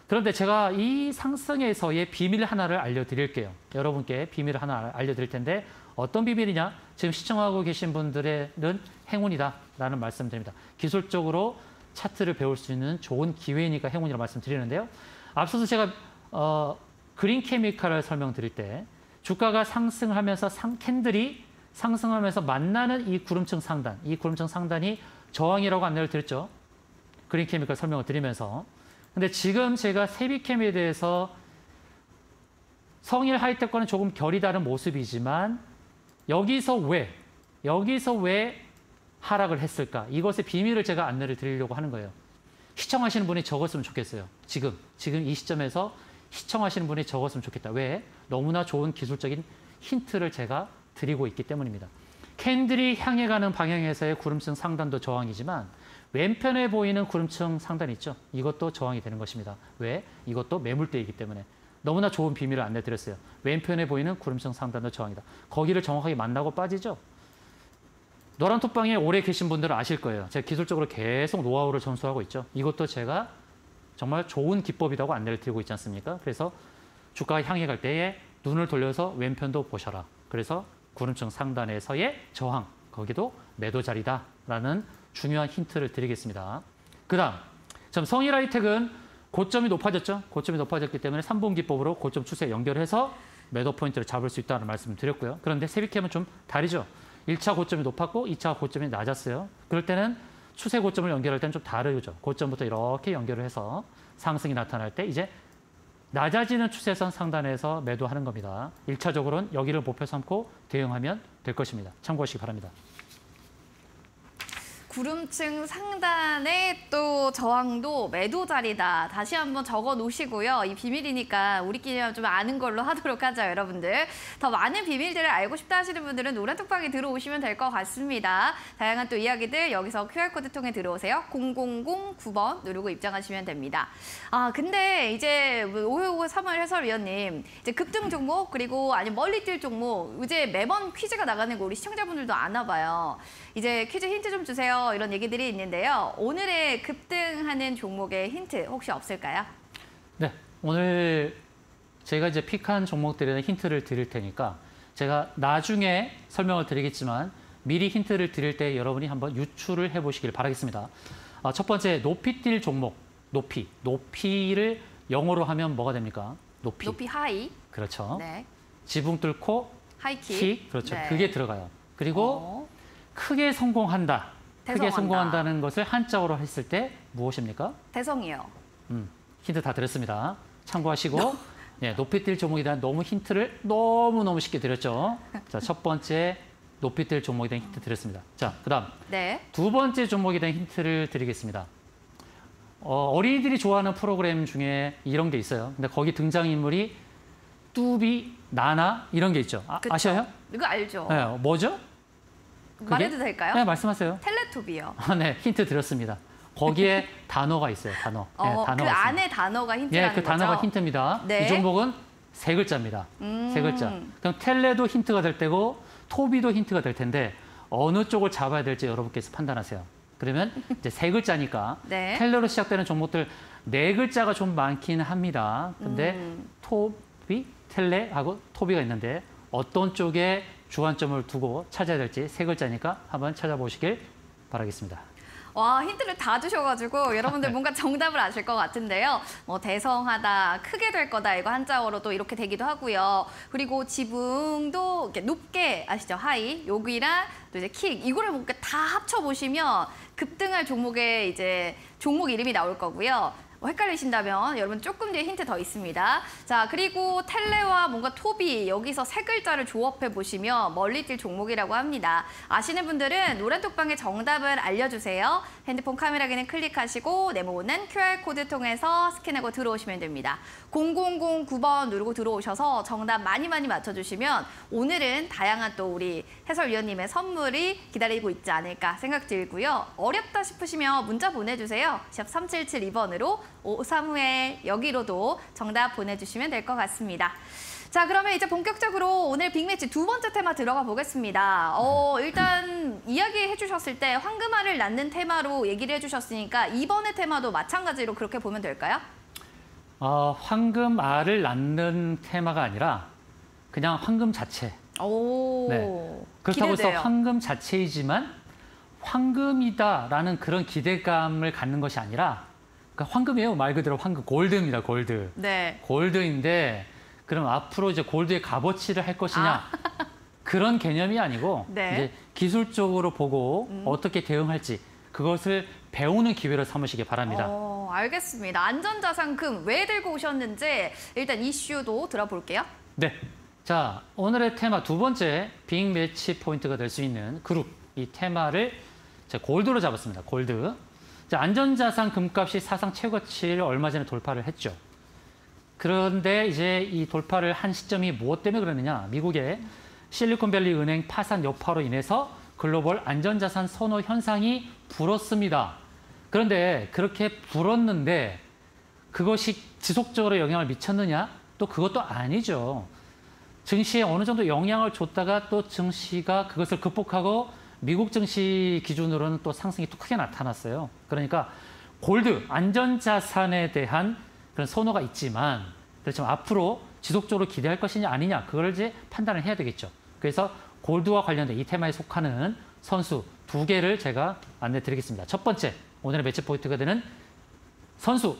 그런데 제가 이 상승에서의 비밀 하나를 알려드릴게요. 여러분께 비밀을 하나 알려드릴 텐데 어떤 비밀이냐? 지금 시청하고 계신 분들은 행운이다라는 말씀드립니다. 기술적으로 차트를 배울 수 있는 좋은 기회니까 행운이라고 말씀드리는데요. 앞서서 제가 그린 케미칼을 설명드릴 때 주가가 상승하면서 캔들이 상승하면서 만나는 이 구름층 상단이 저항이라고 안내를 드렸죠. 그린 케미칼 설명을 드리면서. 근데 지금 제가 세빛캠에 대해서 성일 하이텍과는 조금 결이 다른 모습이지만 여기서 왜 하락을 했을까? 이것의 비밀을 제가 안내를 드리려고 하는 거예요. 시청하시는 분이 적었으면 좋겠어요. 지금 이 시점에서 시청하시는 분이 적었으면 좋겠다. 왜? 너무나 좋은 기술적인 힌트를 제가 드리고 있기 때문입니다. 캔들이 향해 가는 방향에서의 구름층 상단도 저항이지만 왼편에 보이는 구름층 상단 있죠? 이것도 저항이 되는 것입니다. 왜? 이것도 매물대이기 때문에. 너무나 좋은 비밀을 안내드렸어요. 왼편에 보이는 구름층 상단도 저항이다. 거기를 정확하게 만나고 빠지죠? 노란톡방에 오래 계신 분들은 아실 거예요. 제가 기술적으로 계속 노하우를 전수하고 있죠. 이것도 제가 정말 좋은 기법이라고 안내를 드리고 있지 않습니까? 그래서 주가가 향해 갈 때에 눈을 돌려서 왼편도 보셔라. 그래서 구름층 상단에서의 저항, 거기도 매도 자리다라는 중요한 힌트를 드리겠습니다. 그 다음, 성일 하이텍은 고점이 높아졌죠. 고점이 높아졌기 때문에 3분기법으로 고점 추세 연결해서 매도 포인트를 잡을 수 있다는 말씀을 드렸고요. 그런데 세빛캠은 좀 다르죠. 1차 고점이 높았고 2차 고점이 낮았어요. 그럴 때는 추세 고점을 연결할 때는 좀 다르죠. 고점부터 이렇게 연결을 해서 상승이 나타날 때 이제 낮아지는 추세선 상단에서 매도하는 겁니다. 1차적으로는 여기를 목표 삼고 대응하면 될 것입니다. 참고하시기 바랍니다. 구름층 상단의 또 저항도 매도 자리다. 다시 한번 적어 놓으시고요. 이 비밀이니까 우리끼리만 좀 아는 걸로 하도록 하죠, 여러분들. 더 많은 비밀들을 알고 싶다 하시는 분들은 노란톡방에 들어오시면 될 것 같습니다. 다양한 또 이야기들 여기서 QR코드 통해 들어오세요. 0009번 누르고 입장하시면 됩니다. 근데 이제 5553월 해설위원님, 이제 급등 종목 그리고 아니면 멀리 뛸 종목 이제 매번 퀴즈가 나가는 거 우리 시청자분들도 아나 봐요. 이제 퀴즈 힌트 좀 주세요. 이런 얘기들이 있는데요. 오늘의 급등하는 종목의 힌트 혹시 없을까요? 네, 오늘 제가 이제 픽한 종목들에 대한 힌트를 드릴 테니까 제가 나중에 설명을 드리겠지만 미리 힌트를 드릴 때 여러분이 한번 유추를 해보시길 바라겠습니다. 첫 번째, 높이 뛸 종목, 높이. 높이를 영어로 하면 뭐가 됩니까? 높이. 높이 하이. 그렇죠. 네. 지붕 뚫고 하이킥. 킥. 그렇죠. 네. 그게 들어가요. 그리고 크게 성공한다. 크게 대성한다. 성공한다는 것을 한자어로 했을 때 무엇입니까? 대성이요. 힌트 다 드렸습니다. 참고하시고 예, 높이 뛸 종목에 대한 너무 힌트를 너무너무 쉽게 드렸죠. 자, 첫 번째 높이 뛸 종목에 대한 힌트 드렸습니다. 자, 그다음 네. 두 번째 종목에 대한 힌트를 드리겠습니다. 어린이들이 좋아하는 프로그램 중에 이런 게 있어요. 근데 거기 등장인물이 뚜비, 나나 이런 게 있죠. 그쵸? 아셔요? 이거 알죠? 네, 뭐죠? 그게? 말해도 될까요? 네, 말씀하세요. 텔레토비요. 네, 힌트 드렸습니다. 거기에 단어가 있어요, 단어. 네, 단어가 그 있습니다. 안에 단어가 힌트라는 예, 그 거죠? 단어가 힌트입니다. 네. 이 종목은 세 글자입니다. 세 글자. 그럼 텔레도 힌트가 될 때고 토비도 힌트가 될 텐데 어느 쪽을 잡아야 될지 여러분께서 판단하세요. 그러면 이제 세 글자니까 네. 텔레로 시작되는 종목들 네 글자가 좀 많긴 합니다. 근데 토비, 텔레하고 토비가 있는데 어떤 쪽에 주안점을 두고 찾아야 될지 세 글자니까 한번 찾아보시길 바라겠습니다. 와, 힌트를 다 주셔가지고 여러분들 네. 뭔가 정답을 아실 것 같은데요. 뭐 대성하다, 크게 될 거다 이거 한자어로도 이렇게 되기도 하고요. 그리고 지붕도 이렇게 높게 아시죠? 하이, 여기랑 또 이제 킥 이거를 뭔가 다 합쳐 보시면 급등할 종목의 이제 종목 이름이 나올 거고요. 헷갈리신다면 여러분 조금 뒤에 힌트 더 있습니다. 자, 그리고 텔레와 뭔가 토비 여기서 세 글자를 조합해 보시면 멀리 뛸 종목이라고 합니다. 아시는 분들은 노란톡방에 정답을 알려주세요. 핸드폰 카메라 기능 클릭하시고 네모는 QR코드 통해서 스캔하고 들어오시면 됩니다. 0009번 누르고 들어오셔서 정답 많이 맞춰주시면 오늘은 다양한 또 우리 해설위원님의 선물이 기다리고 있지 않을까 생각 들고요. 어렵다 싶으시면 문자 보내주세요. 샵 3772번으로 53후에 여기로도 정답 보내주시면 될 것 같습니다. 자, 그러면 이제 본격적으로 오늘 빅매치 두 번째 테마 들어가 보겠습니다. 일단 이야기해 주셨을 때 황금알을 낳는 테마로 얘기를 해주셨으니까 이번의 테마도 마찬가지로 그렇게 보면 될까요? 황금알을 낳는 테마가 아니라 그냥 황금 자체. 오, 네. 그렇다고 해서 기대돼요. 황금 자체이지만 황금이다라는 그런 기대감을 갖는 것이 아니라 그러니까 황금이에요. 말 그대로 황금, 골드입니다. 골드. 네. 골드인데 그럼 앞으로 이제 골드의 값어치를 할 것이냐 그런 개념이 아니고 네. 이제 기술적으로 보고 어떻게 대응할지 그것을 배우는 기회로 삼으시기 바랍니다. 알겠습니다. 안전자산금 왜 들고 오셨는지 일단 이슈도 들어볼게요. 네. 자, 오늘의 테마 두 번째 빅매치 포인트가 될 수 있는 그룹 이 테마를 제가 골드로 잡았습니다. 골드. 자, 안전자산 금값이 사상 최고치를 얼마 전에 돌파를 했죠. 그런데 이제 이 돌파를 한 시점이 무엇 때문에 그러느냐. 미국의 실리콘밸리 은행 파산 여파로 인해서 글로벌 안전자산 선호 현상이 불었습니다. 그런데 그렇게 불었는데 그것이 지속적으로 영향을 미쳤느냐? 또 그것도 아니죠. 증시에 어느 정도 영향을 줬다가 또 증시가 그것을 극복하고 미국 증시 기준으로는 또 상승이 또 크게 나타났어요. 그러니까 골드, 안전자산에 대한 그런 선호가 있지만 그렇지만 앞으로 지속적으로 기대할 것이냐 아니냐 그걸 이제 판단을 해야 되겠죠. 그래서 골드와 관련된 이 테마에 속하는 선수 두 개를 제가 안내 드리겠습니다. 첫 번째, 오늘의 매치 포인트가 되는 선수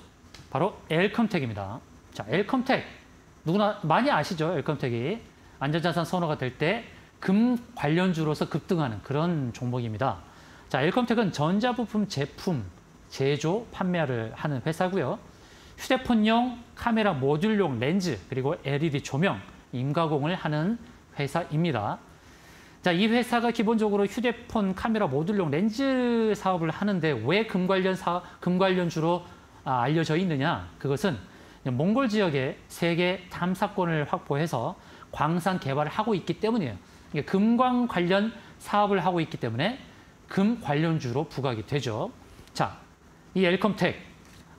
바로 엘컴텍입니다. 자, 엘컴텍 누구나 많이 아시죠? 엘컴텍이 안전자산 선호가 될 때 금 관련주로서 급등하는 그런 종목입니다. 자, 엘컴텍은 전자부품 제품 제조, 판매를 하는 회사고요. 휴대폰용 카메라 모듈용 렌즈 그리고 LED 조명, 임가공을 하는 회사입니다. 자, 이 회사가 기본적으로 휴대폰 카메라 모듈용 렌즈 사업을 하는데 왜 금 관련주로 알려져 있느냐? 그것은 몽골 지역에 세계 탐사권을 확보해서 광산 개발을 하고 있기 때문이에요. 금광 관련 사업을 하고 있기 때문에 금 관련주로 부각이 되죠. 자, 이 엘컴텍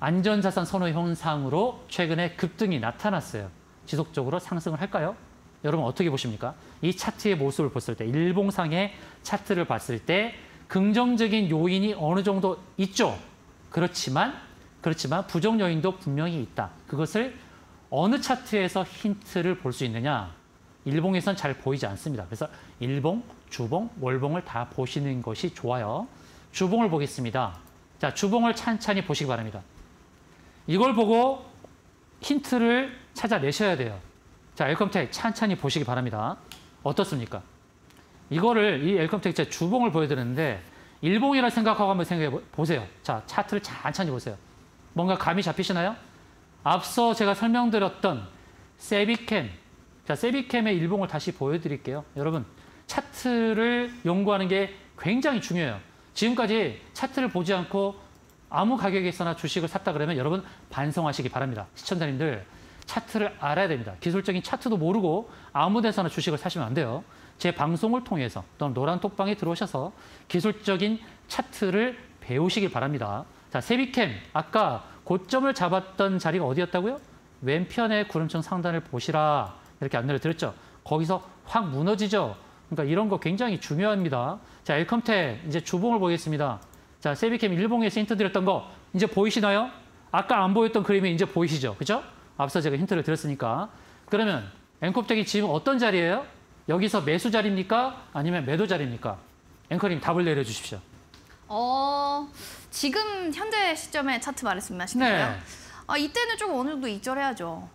안전자산 선호 현상으로 최근에 급등이 나타났어요. 지속적으로 상승을 할까요? 여러분 어떻게 보십니까? 이 차트의 모습을 봤을 때, 일봉상의 차트를 봤을 때 긍정적인 요인이 어느 정도 있죠. 그렇지만 부정 요인도 분명히 있다. 그것을 어느 차트에서 힌트를 볼 수 있느냐? 일봉에선 잘 보이지 않습니다. 그래서 일봉, 주봉, 월봉을 다 보시는 것이 좋아요. 주봉을 보겠습니다. 자, 주봉을 찬찬히 보시기 바랍니다. 이걸 보고 힌트를 찾아내셔야 돼요. 자, 엘컴텍 찬찬히 보시기 바랍니다. 어떻습니까? 이거를 이 엘컴텍 제 주봉을 보여드렸는데 일봉이라 생각하고 한번 생각해 보세요. 자, 차트를 찬찬히 보세요. 뭔가 감이 잡히시나요? 앞서 제가 설명드렸던 세비캠. 자, 세비캠의 일봉을 다시 보여드릴게요. 여러분, 차트를 연구하는 게 굉장히 중요해요. 지금까지 차트를 보지 않고 아무 가격에서나 주식을 샀다 그러면 여러분 반성하시기 바랍니다. 시청자님들, 차트를 알아야 됩니다. 기술적인 차트도 모르고 아무 데서나 주식을 사시면 안 돼요. 제 방송을 통해서 또는 노란톡방에 들어오셔서 기술적인 차트를 배우시길 바랍니다. 자, 세비캠, 아까 고점을 잡았던 자리가 어디였다고요? 왼편의 구름층 상단을 보시라 이렇게 안내를 드렸죠. 거기서 확 무너지죠. 그러니까 이런 거 굉장히 중요합니다. 자, 엘컴텍 이제 주봉을 보겠습니다. 자, 세비캠 일봉에서 힌트 드렸던 거 이제 보이시나요? 아까 안 보였던 그림이 이제 보이시죠? 그죠? 앞서 제가 힌트를 드렸으니까. 그러면 엘컴텍이 지금 어떤 자리예요? 여기서 매수 자리입니까? 아니면 매도 자리입니까? 앵커님 답을 내려주십시오. 지금 현재 시점에 차트 말씀하시나요? 네. 이때는 좀 어느 정도 이절해야죠.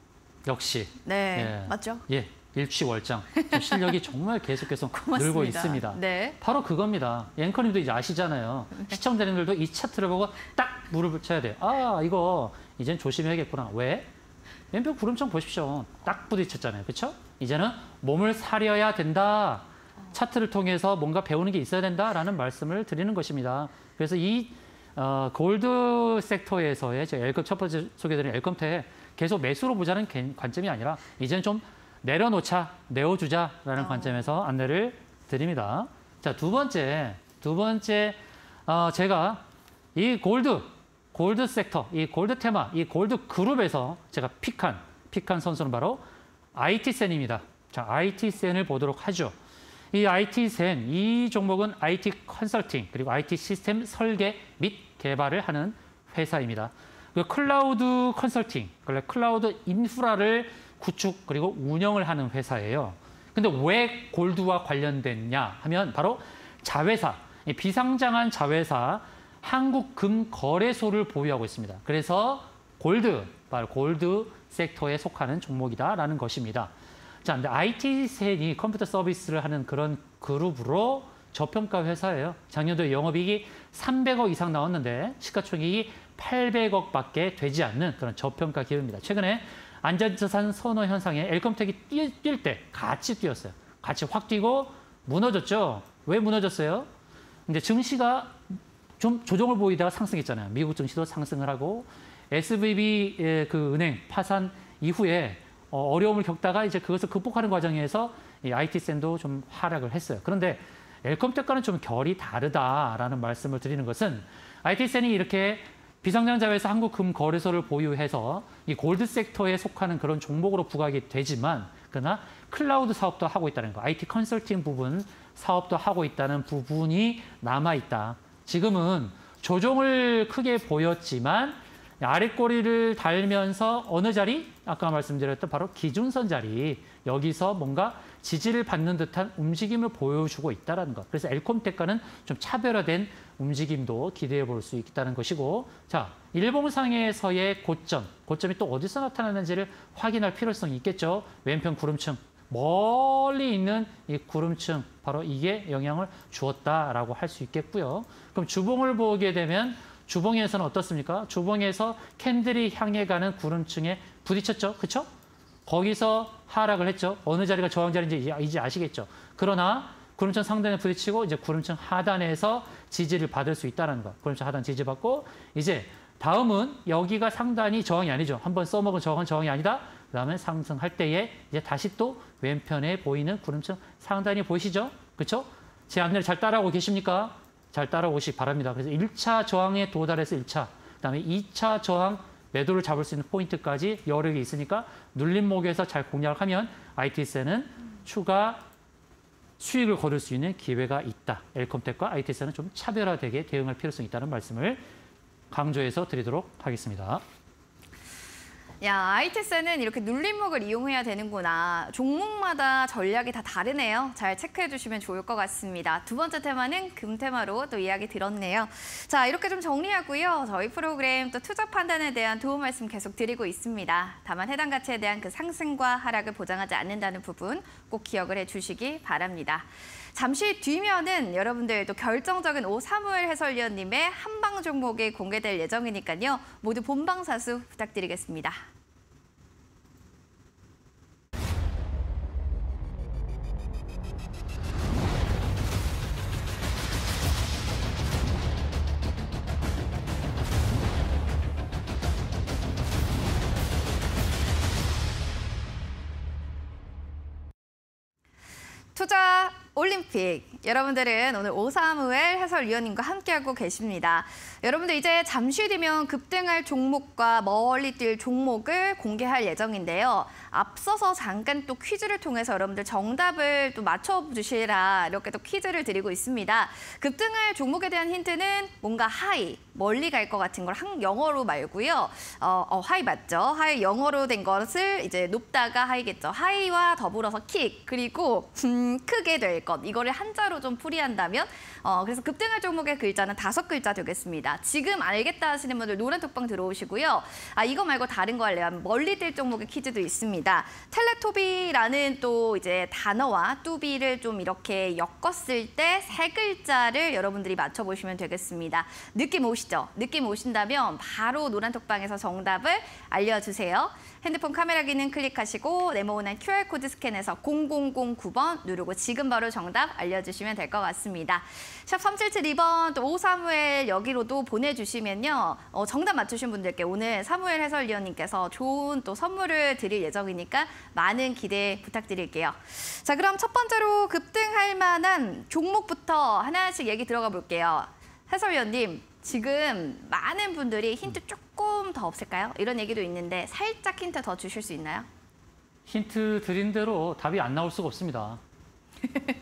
역시. 네, 예. 맞죠? 예, 일취월장. 지금 실력이 정말 계속해서 늘고 있습니다. 네. 바로 그겁니다. 앵커님도 이제 아시잖아요. 시청자님들도 이 차트를 보고 딱 무릎을 쳐야 돼요. 아, 이거 이젠 조심해야겠구나. 왜? 왼편 구름청 보십시오. 딱 부딪혔잖아요. 그렇죠? 이제는 몸을 사려야 된다. 차트를 통해서 뭔가 배우는 게 있어야 된다라는 말씀을 드리는 것입니다. 그래서 이 골드 섹터에서의 제가 첫 번째 소개드린 엘컴텍 계속 매수로 보자는 관점이 아니라 이제는 좀 내려놓자, 내어주자라는 관점에서 안내를 드립니다. 자, 두 번째 제가 이 골드 섹터, 이 골드 테마, 이 골드 그룹에서 제가 픽한 선수는 바로 IT센입니다. 자, IT센을 보도록 하죠. 이 IT센, 이 종목은 IT 컨설팅 그리고 IT 시스템 설계 및 개발을 하는 회사입니다. 그 클라우드 컨설팅, 클라우드 인프라를 구축 그리고 운영을 하는 회사예요. 근데 왜 골드와 관련됐냐 하면 바로 자회사, 비상장한 자회사 한국금거래소를 보유하고 있습니다. 그래서 바로 골드 섹터에 속하는 종목이다라는 것입니다. 자, 근데 IT센이 컴퓨터 서비스를 하는 그런 그룹으로 저평가 회사예요. 작년도에 영업이익이 300억 이상 나왔는데 시가총액이 800억밖에 되지 않는 그런 저평가 기업입니다. 최근에 안전자산 선호 현상에 엘컴텍이 뛸 때 같이 뛰었어요. 같이 확 뛰고 무너졌죠. 왜 무너졌어요? 근데 증시가 좀 조정을 보이다가 상승했잖아요. 미국 증시도 상승을 하고 SVB 그 은행 파산 이후에 어려움을 겪다가 이제 그것을 극복하는 과정에서 이 IT센도 좀 하락을 했어요. 그런데 엘컴텍과는 좀 결이 다르다라는 말씀을 드리는 것은 IT센이 이렇게 비상장자회사 한국금거래소를 보유해서 이 골드 섹터에 속하는 그런 종목으로 부각이 되지만 그러나 클라우드 사업도 하고 있다는 거, IT 컨설팅 부분 사업도 하고 있다는 부분이 남아있다. 지금은 조정을 크게 보였지만 아랫꼬리를 달면서 어느 자리? 아까 말씀드렸던 바로 기준선 자리. 여기서 뭔가 지지를 받는 듯한 움직임을 보여주고 있다는 것. 그래서 엘컴텍과는 좀 차별화된 움직임도 기대해 볼 수 있다는 것이고, 자, 일봉상에서의 고점이 또 어디서 나타나는지를 확인할 필요성이 있겠죠. 왼편 구름층, 멀리 있는 이 구름층, 바로 이게 영향을 주었다라고 할 수 있겠고요. 그럼 주봉을 보게 되면 주봉에서는 어떻습니까? 주봉에서 캔들이 향해 가는 구름층에 부딪혔죠. 그렇죠? 거기서 하락을 했죠. 어느 자리가 저항자리인지 이제 아시겠죠. 그러나 구름층 상단에 부딪히고 이제 구름층 하단에서 지지를 받을 수 있다는 것. 구름층 하단 지지받고 이제 다음은 여기가 상단이 저항이 아니죠. 한번 써먹은 저항이 아니다. 그다음에 상승할 때에 이제 다시 또 왼편에 보이는 구름층 상단이 보이시죠? 그렇죠? 제 안내를 잘 따라오고 계십니까? 잘 따라오시기 바랍니다. 그래서 1차 저항에 도달해서 1차, 그다음에 2차 저항 매도를 잡을 수 있는 포인트까지 여러 개 있으니까 눌림목에서 잘 공략을 하면 IT센은 추가 수익을 거둘 수 있는 기회가 있다. 엘컴텍과 IT센은 좀 차별화되게 대응할 필요성이 있다는 말씀을 강조해서 드리도록 하겠습니다. 야, IT세는 이렇게 눌림목을 이용해야 되는구나. 종목마다 전략이 다 다르네요. 잘 체크해 주시면 좋을 것 같습니다. 두 번째 테마는 금 테마로 또 이야기 들었네요. 자, 이렇게 좀 정리하고요. 저희 프로그램 또 투자 판단에 대한 도움 말씀 계속 드리고 있습니다. 다만 해당 가치에 대한 그 상승과 하락을 보장하지 않는다는 부분 꼭 기억을 해 주시기 바랍니다. 잠시 뒤면은 여러분들 또 결정적인 오사무엘 해설위원님의 한방 종목이 공개될 예정이니까요. 모두 본방사수 부탁드리겠습니다. 투자 올림픽. 여러분들은 오늘 오사무엘 해설위원님과 함께하고 계십니다. 여러분들 이제 잠시 뒤면 급등할 종목과 멀리 뛸 종목을 공개할 예정인데요. 앞서서 잠깐 또 퀴즈를 통해서 여러분들 정답을 또 맞춰주시라 이렇게 또 퀴즈를 드리고 있습니다. 급등할 종목에 대한 힌트는 뭔가 하이, 멀리 갈 것 같은 걸 영어로 말고요. 하이 맞죠? 하이 영어로 된 것을 이제 높다가 하이겠죠. 하이와 더불어서 킥, 그리고 크게 될 것. 이거를 한자로 좀 풀이한다면 그래서 급등할 종목의 글자는 5글자 되겠습니다. 지금 알겠다 하시는 분들 노란 톡방 들어오시고요. 이거 말고 다른 거 할래요? 멀리 뛸 종목의 퀴즈도 있습니다. 텔레토비라는 또 이제 단어와 뚜비를 좀 이렇게 엮었을 때 3글자를 여러분들이 맞춰보시면 되겠습니다. 느낌 오시죠? 느낌 오신다면 바로 노란 톡방에서 정답을 알려주세요. 핸드폰 카메라 기능 클릭하시고 네모난 QR코드 스캔해서 0009번 누르고 지금 바로 정답 알려주시면 될 것 같습니다. 샵 3772번 또 오사무엘 여기로도 보내주시면요. 정답 맞추신 분들께 오늘 사무엘 해설위원님께서 좋은 또 선물을 드릴 예정이니까 많은 기대 부탁드릴게요. 자, 그럼 첫 번째로 급등할 만한 종목부터 하나씩 얘기 들어가 볼게요. 해설위원님, 지금 많은 분들이 힌트 조금 더 없을까요? 이런 얘기도 있는데 살짝 힌트 더 주실 수 있나요? 힌트 드린 대로 답이 안 나올 수가 없습니다.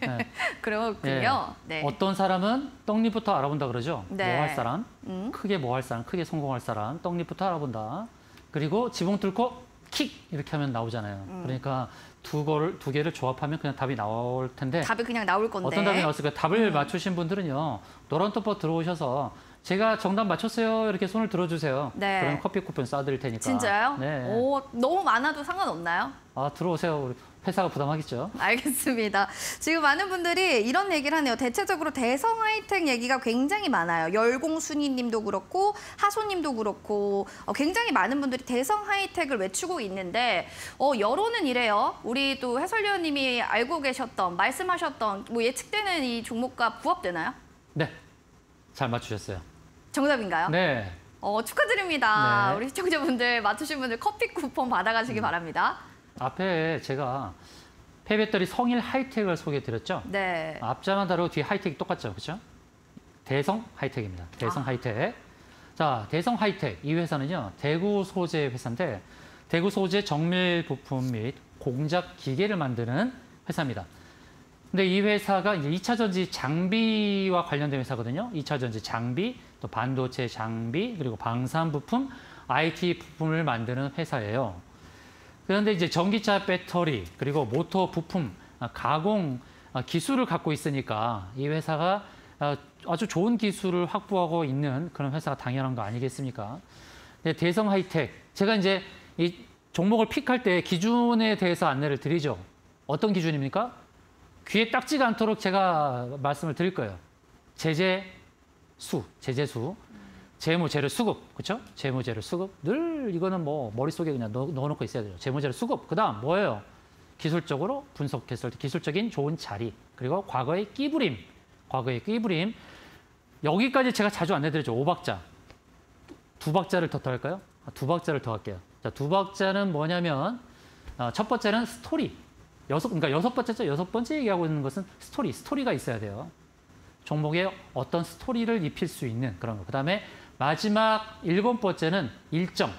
네. 그렇군요. 네. 네. 어떤 사람은 떡잎부터 알아본다 그러죠. 네. 뭐 할 사람, 크게 뭐 할 사람, 크게 성공할 사람, 떡잎부터 알아본다. 그리고 지붕 뚫고 킥 이렇게 하면 나오잖아요. 그러니까 두 개를 조합하면 그냥 답이 나올 텐데 답이 그냥 나올 건데. 어떤 답이 나왔을까? 답을 맞추신 분들은요. 노란 톡방 들어오셔서 제가 정답 맞췄어요. 이렇게 손을 들어주세요. 네. 그럼 커피 쿠폰 쏴드릴 테니까. 진짜요? 네. 오, 너무 많아도 상관없나요? 들어오세요. 우리 회사가 부담하겠죠. 알겠습니다. 지금 많은 분들이 이런 얘기를 하네요. 대체적으로 대성 하이텍 얘기가 굉장히 많아요. 열공순이님도 그렇고 하소님도 그렇고 굉장히 많은 분들이 대성 하이텍을 외치고 있는데 여론은 이래요. 우리 또 해설위원님이 알고 계셨던, 말씀하셨던 뭐 예측되는 이 종목과 부합되나요? 네, 잘 맞추셨어요. 정답인가요? 네. 축하드립니다. 네. 우리 시청자분들 맞추신 분들 커피 쿠폰 받아가시기 바랍니다. 앞에 제가 폐배터리 성일 하이텍을 소개해드렸죠. 네. 앞자만 다르고 뒤에 하이텍이 똑같죠, 그렇죠? 대성 하이텍입니다. 대성 하이텍. 자, 대성 하이텍 이 회사는요 대구 소재 회사인데 대구 소재 정밀 부품 및 공작 기계를 만드는 회사입니다. 근데 이 회사가 이제 2차 전지 장비와 관련된 회사거든요. 2차 전지 장비, 또 반도체 장비, 그리고 방산 부품, IT 부품을 만드는 회사예요. 그런데 이제 전기차 배터리, 그리고 모터 부품, 가공 기술을 갖고 있으니까 이 회사가 아주 좋은 기술을 확보하고 있는 그런 회사가 당연한 거 아니겠습니까? 대성 하이텍, 제가 이제 이 종목을 픽할 때 기준에 대해서 안내를 드리죠. 어떤 기준입니까? 귀에 딱지가 않도록 제가 말씀을 드릴 거예요. 제재수, 재무, 재료, 수급, 그렇죠? 재무, 재료, 수급. 늘 이거는 뭐 머릿속에 그냥 넣어놓고 있어야 돼요. 재무, 재료, 수급. 그다음 뭐예요? 기술적으로 분석했을 때 기술적인 좋은 자리. 그리고 과거의 끼부림. 여기까지 제가 자주 안내드리죠. 5박자. 2박자를 더 할까요? 2박자를 더 할게요. 자, 2박자는 뭐냐면 첫 번째는 스토리. 그러니까 여섯 번째 얘기하고 있는 것은 스토리가 있어야 돼요. 종목에 어떤 스토리를 입힐 수 있는 그런 거. 그다음에 마지막 7번째는 일정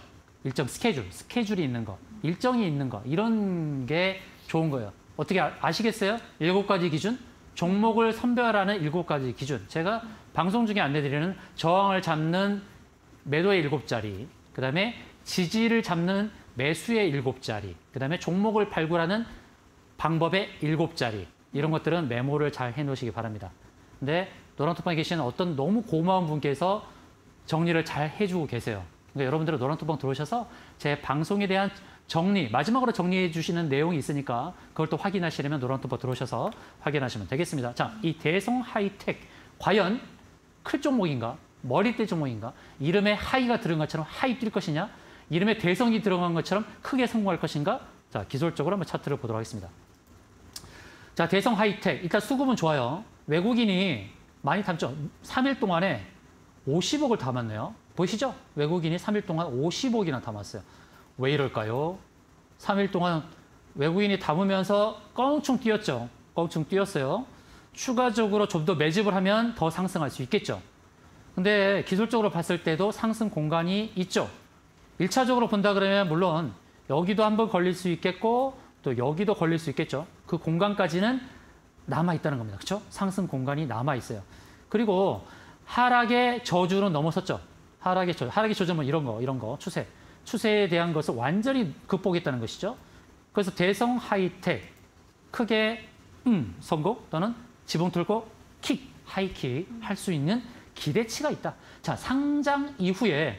스케줄이 있는 거, 일정이 있는 거, 이런 게 좋은 거예요. 어떻게 아시겠어요? 7가지 기준, 종목을 선별하는 7가지 기준. 제가 방송 중에 안내드리는 저항을 잡는 매도의 7자리, 그다음에 지지를 잡는 매수의 7자리, 그다음에 종목을 발굴하는 방법의 7자리, 이런 것들은 메모를 잘 해놓으시기 바랍니다. 근데 노란톡방에 계시는 어떤 너무 고마운 분께서 정리를 잘 해주고 계세요. 그러니까 여러분들은 노란톡방 들어오셔서 제 방송에 대한 정리, 마지막으로 정리해 주시는 내용이 있으니까 그걸 또 확인하시려면 노란톡방 들어오셔서 확인하시면 되겠습니다. 자, 이 대성 하이텍, 과연 클 종목인가? 머리띠 종목인가? 이름에 하이가 들은 것처럼 하이 뛸 것이냐? 이름에 대성이 들어간 것처럼 크게 성공할 것인가? 자, 기술적으로 한번 차트를 보도록 하겠습니다. 자, 대성 하이텍. 일단 수급은 좋아요. 외국인이 많이 담죠. 3일 동안에 50억을 담았네요. 보이시죠? 외국인이 3일 동안 50억이나 담았어요. 왜 이럴까요? 3일 동안 외국인이 담으면서 껑충 뛰었죠. 껑충 뛰었어요. 추가적으로 좀 더 매집을 하면 더 상승할 수 있겠죠. 근데 기술적으로 봤을 때도 상승 공간이 있죠. 1차적으로 본다 그러면 물론 여기도 한번 걸릴 수 있겠고 또 여기도 걸릴 수 있겠죠. 그 공간까지는 남아있다는 겁니다. 그렇죠? 상승 공간이 남아있어요. 그리고 하락의 저주는 넘어섰죠. 하락의 저주는 이런 거, 추세에 대한 것을 완전히 극복했다는 것이죠. 그래서 대성 하이텍, 크게 성공 또는 지붕 뚫고 킥, 하이킥 할 수 있는 기대치가 있다. 자, 상장 이후에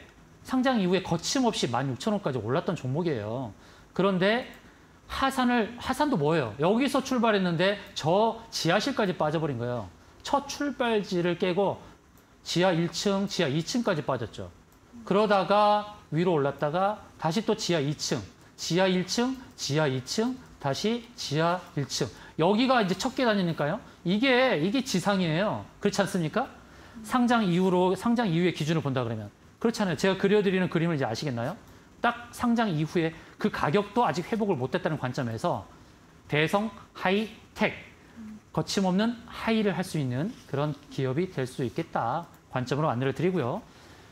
거침없이 16,000원까지 올랐던 종목이에요. 그런데 하산도 뭐예요? 여기서 출발했는데 저 지하실까지 빠져버린 거예요. 첫 출발지를 깨고 지하 1층, 지하 2층까지 빠졌죠. 그러다가 위로 올랐다가 다시 또 지하 2층, 지하 1층, 지하 2층, 다시 지하 1층. 여기가 이제 첫 계단이니까요. 이게 지상이에요. 그렇지 않습니까? 상장 이후의 기준을 본다 그러면. 그렇잖아요. 제가 그려드리는 그림을 이제 아시겠나요? 딱 상장 이후에 그 가격도 아직 회복을 못했다는 관점에서 대성 하이텍, 거침없는 하이를 할 수 있는 그런 기업이 될 수 있겠다. 관점으로 안내를 드리고요.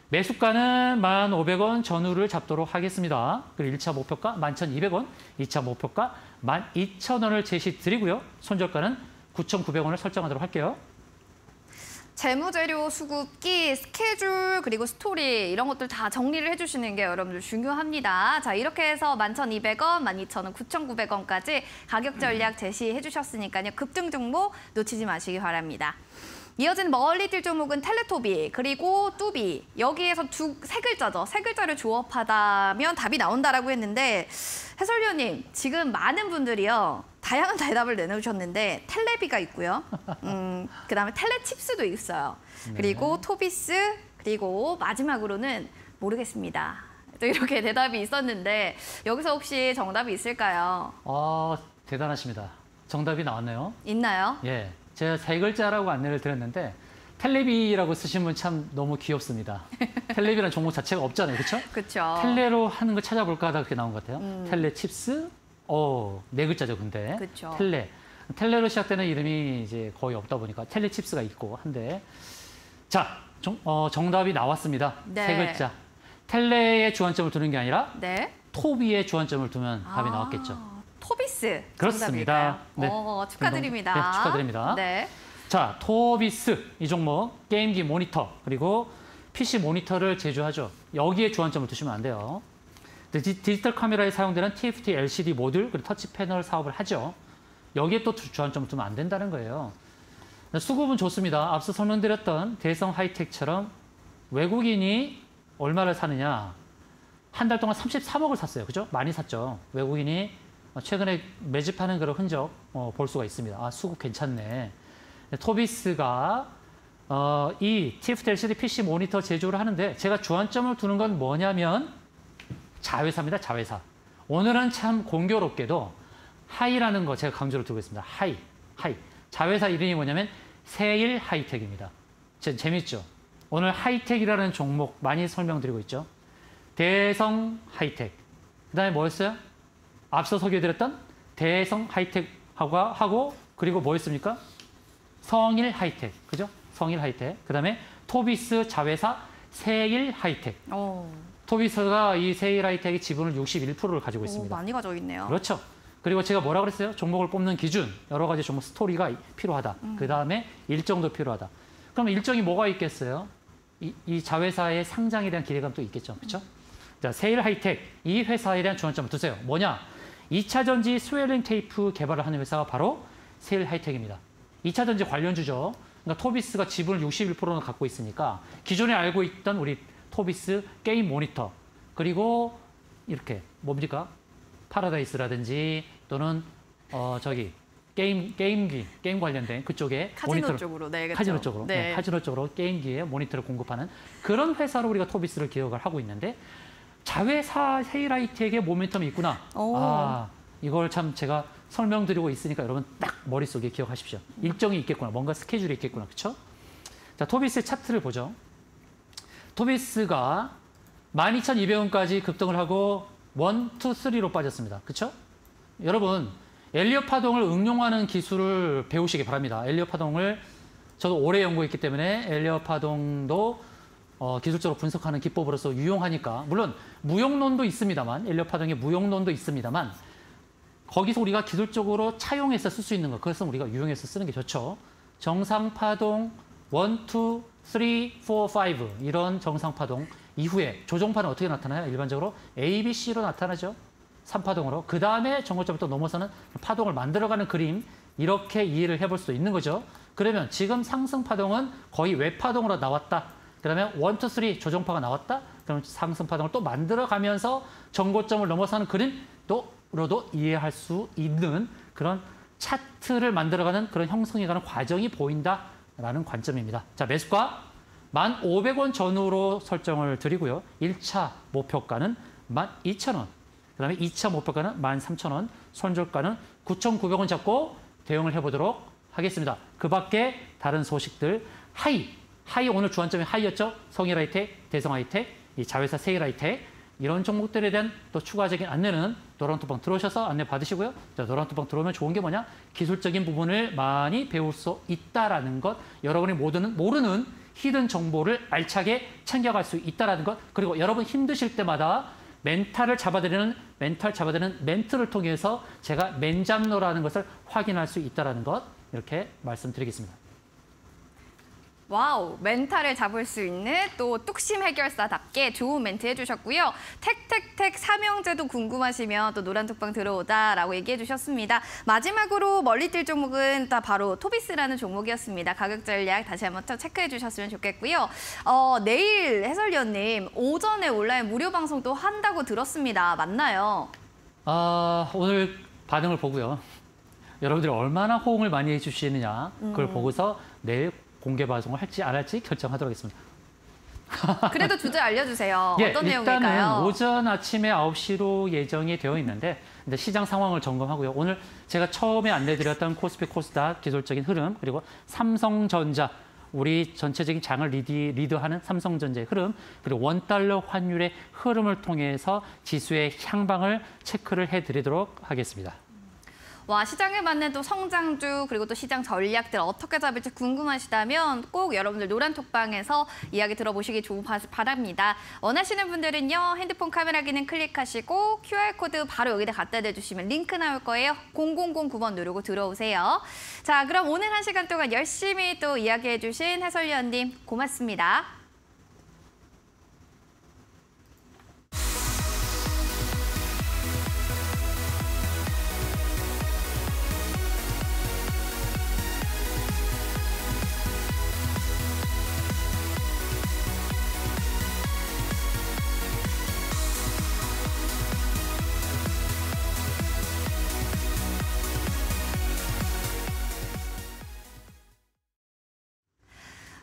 매수가는 1,500원 전후를 잡도록 하겠습니다. 그리고 1차 목표가 11,200원, 2차 목표가 12,000원을 제시 드리고요. 손절가는 9,900원을 설정하도록 할게요. 재무재료, 수급기, 스케줄, 그리고 스토리 이런 것들 다 정리를 해주시는 게 여러분들 중요합니다. 자, 이렇게 해서 11,200원, 12,000원, 9,900원까지 가격 전략 제시해 주셨으니까요. 급등 종목 놓치지 마시기 바랍니다. 이어지는 멀리 뛸 종목은 텔레토비, 그리고 뚜비. 여기에서 세 글자죠. 세 글자를 조합하다면 답이 나온다라고 했는데 해설위원님, 지금 많은 분들이요. 다양한 대답을 내놓으셨는데 텔레비가 있고요. 그다음에 텔레칩스도 있어요. 그리고 토비스, 그리고 마지막으로는 모르겠습니다. 또 이렇게 대답이 있었는데 여기서 혹시 정답이 있을까요? 대단하십니다. 정답이 나왔네요. 있나요? 예, 제가 세 글자라고 안내를 드렸는데 텔레비라고 쓰신 분 참 너무 귀엽습니다. 텔레비라는 종목 자체가 없잖아요. 그렇죠? 그렇죠. 텔레로 하는 거 찾아볼까 하다 그렇게 나온 것 같아요. 텔레칩스? 네 글자죠, 근데. 그쵸. 텔레로 시작되는 이름이 이제 거의 없다 보니까 텔레칩스가 있고 한데. 자, 정답이 나왔습니다. 네. 세 글자. 텔레에 주안점을 두는 게 아니라 네. 토비에 주안점을 두면 답이 나왔겠죠. 토비스. 그렇습니다. 네. 축하드립니다. 네, 축하드립니다. 네. 자, 토비스 이 종목 게임기 모니터 그리고 PC 모니터를 제조하죠. 여기에 주안점을 두시면 안 돼요. 디지털 카메라에 사용되는 TFT LCD 모듈 그리고 터치 패널 사업을 하죠. 여기에 또 주안점을 두면 안 된다는 거예요. 수급은 좋습니다. 앞서 설명드렸던 대성 하이텍처럼 외국인이 얼마를 사느냐. 한 달 동안 33억을 샀어요. 그죠? 많이 샀죠. 외국인이 최근에 매집하는 그런 흔적 볼 수가 있습니다. 수급 괜찮네. 토비스가 이 TFT LCD PC 모니터 제조를 하는데 제가 주안점을 두는 건 뭐냐면 자회사입니다. 자회사. 오늘은 참 공교롭게도 하이라는 거 제가 강조를 두고 있습니다. 하이. 자회사 이름이 뭐냐면 세일 하이텍입니다. 재밌죠? 오늘 하이텍이라는 종목 많이 설명드리고 있죠. 대성 하이텍. 그다음에 뭐였어요? 앞서 소개해드렸던 대성 하이텍하고 그리고 뭐였습니까? 성일 하이텍. 그죠? 성일 하이텍. 그다음에 토비스 자회사 세일 하이텍. 토비스가 이 세일 하이텍의 지분을 61%를 가지고 있습니다. 많이 가지고 있네요. 그렇죠. 그리고 제가 뭐라 그랬어요? 종목을 뽑는 기준, 여러 가지 종목 스토리가 필요하다. 그다음에 일정도 필요하다. 그럼 일정이 뭐가 있겠어요? 이 자회사의 상장에 대한 기대감도 있겠죠. 그렇죠? 자, 세일 하이텍 이 회사에 대한 주안점을 두세요. 뭐냐? 2차 전지 스웨링 테이프 개발을 하는 회사가 바로 세일 하이텍입니다. 2차 전지 관련주죠. 그러니까 토비스가 지분을 61%는 갖고 있으니까 기존에 알고 있던 우리 토비스 게임 모니터 그리고 이렇게 뭡니까? 파라다이스라든지 또는 게임 관련된 그쪽에 카지노 모니터를, 쪽으로, 네, 그렇죠. 카지노 쪽으로, 네. 네, 카지노 쪽으로 게임기에 모니터를 공급하는 그런 회사로 우리가 토비스를 기억을 하고 있는데 자회사 세일 하이텍의 모멘텀이 있구나. 오. 아, 이걸 참 제가 설명드리고 있으니까 여러분 딱 머릿속에 기억하십시오. 일정이 있겠구나. 뭔가 스케줄이 있겠구나. 그렇죠? 자, 토비스의 차트를 보죠. 토비스가 12,200원까지 급등을 하고 1, 2, 3로 빠졌습니다. 그렇죠? 여러분, 엘리엇 파동을 응용하는 기술을 배우시기 바랍니다. 엘리엇 파동을 저도 오래 연구했기 때문에 엘리엇 파동도 기술적으로 분석하는 기법으로서 유용하니까 물론 무용론도 있습니다만 엘리엇 파동의 무용론도 있습니다만 거기서 우리가 기술적으로 차용해서 쓸 수 있는 것 그것은 우리가 유용해서 쓰는 게 좋죠. 정상 파동 1, 2, 3, 4, 5 이런 정상 파동 이후에 조정파는 어떻게 나타나요? 일반적으로 A, B, C로 나타나죠. 3파동으로. 그 다음에 정고점을 또 넘어서는 파동을 만들어가는 그림 이렇게 이해를 해볼 수 있는 거죠. 그러면 지금 상승 파동은 거의 외파동으로 나왔다. 그러면 1, 2, 3 조정파가 나왔다. 그럼 상승 파동을 또 만들어가면서 정고점을 넘어서는 그림로도 이해할 수 있는 그런 차트를 만들어가는 그런 형성해가는 과정이 보인다라는 관점입니다. 자, 매수가 1,500원 전후로 설정을 드리고요. 1차 목표가는 12,000원. 그다음에 2차 목표가는 13,000원. 손절가는 9,900원 잡고 대응을 해보도록 하겠습니다. 그 밖에 다른 소식들 하이 오늘 주안점이 하이였죠. 성일 하이텍, 대성 하이텍, 이 자회사 세일 하이텍 이런 종목들에 대한 또 추가적인 안내는 노란톡방 들어오셔서 안내 받으시고요. 자, 노란톡방 들어오면 좋은 게 뭐냐? 기술적인 부분을 많이 배울 수 있다라는 것, 여러분이 모르는 히든 정보를 알차게 챙겨갈 수 있다라는 것, 그리고 여러분 힘드실 때마다 멘탈 잡아드리는 멘트를 통해서 제가 맨잡노라는 것을 확인할 수 있다라는 것 이렇게 말씀드리겠습니다. 와우, 멘탈을 잡을 수 있는 또 뚝심 해결사답게 좋은 멘트 해주셨고요. 택택택 삼형제도 궁금하시면 또 노란톡방 들어오다라고 얘기해 주셨습니다. 마지막으로 멀리 뛸 종목은 바로 토비스라는 종목이었습니다. 가격 전략 다시 한번 또 체크해 주셨으면 좋겠고요. 내일 해설위원님 오전에 온라인 무료 방송도 한다고 들었습니다. 맞나요? 오늘 반응을 보고요. 여러분들이 얼마나 호응을 많이 해주시느냐 그걸 보고서 내일 공개 방송을 할지 안 할지 결정하도록 하겠습니다. 그래도 주제 알려주세요. 예, 어떤 일단은 내용일까요? 오전 아침에 9시로 예정이 되어 있는데 시장 상황을 점검하고요. 오늘 제가 처음에 안내드렸던 코스피 코스닥 기술적인 흐름 그리고 삼성전자 우리 전체적인 장을 리드하는 삼성전자의 흐름 그리고 원달러 환율의 흐름을 통해서 지수의 향방을 체크를 해드리도록 하겠습니다. 와, 시장에 맞는 또 성장주 그리고 또 시장 전략들 어떻게 잡을지 궁금하시다면 꼭 여러분들 노란톡방에서 이야기 들어보시기 바랍니다. 원하시는 분들은요. 핸드폰 카메라 기능 클릭하시고 QR코드 바로 여기다 갖다 대주시면 링크 나올 거예요. 0009번 누르고 들어오세요. 자, 그럼 오늘 1시간 동안 열심히 또 이야기해 주신 해설위원님 고맙습니다.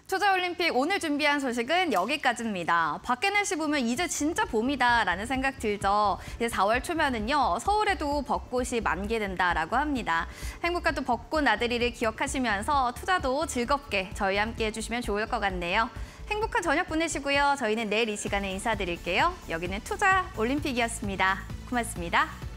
투자올림픽 오늘 준비한 소식은 여기까지입니다. 밖에 날씨 보면 이제 진짜 봄이다라는 생각 들죠. 이제 4월 초면은요. 서울에도 벚꽃이 만개된다라고 합니다. 행복한 또 벚꽃 나들이를 기억하시면서 투자도 즐겁게 저희와 함께 해주시면 좋을 것 같네요. 행복한 저녁 보내시고요. 저희는 내일 이 시간에 인사드릴게요. 여기는 투자올림픽이었습니다. 고맙습니다.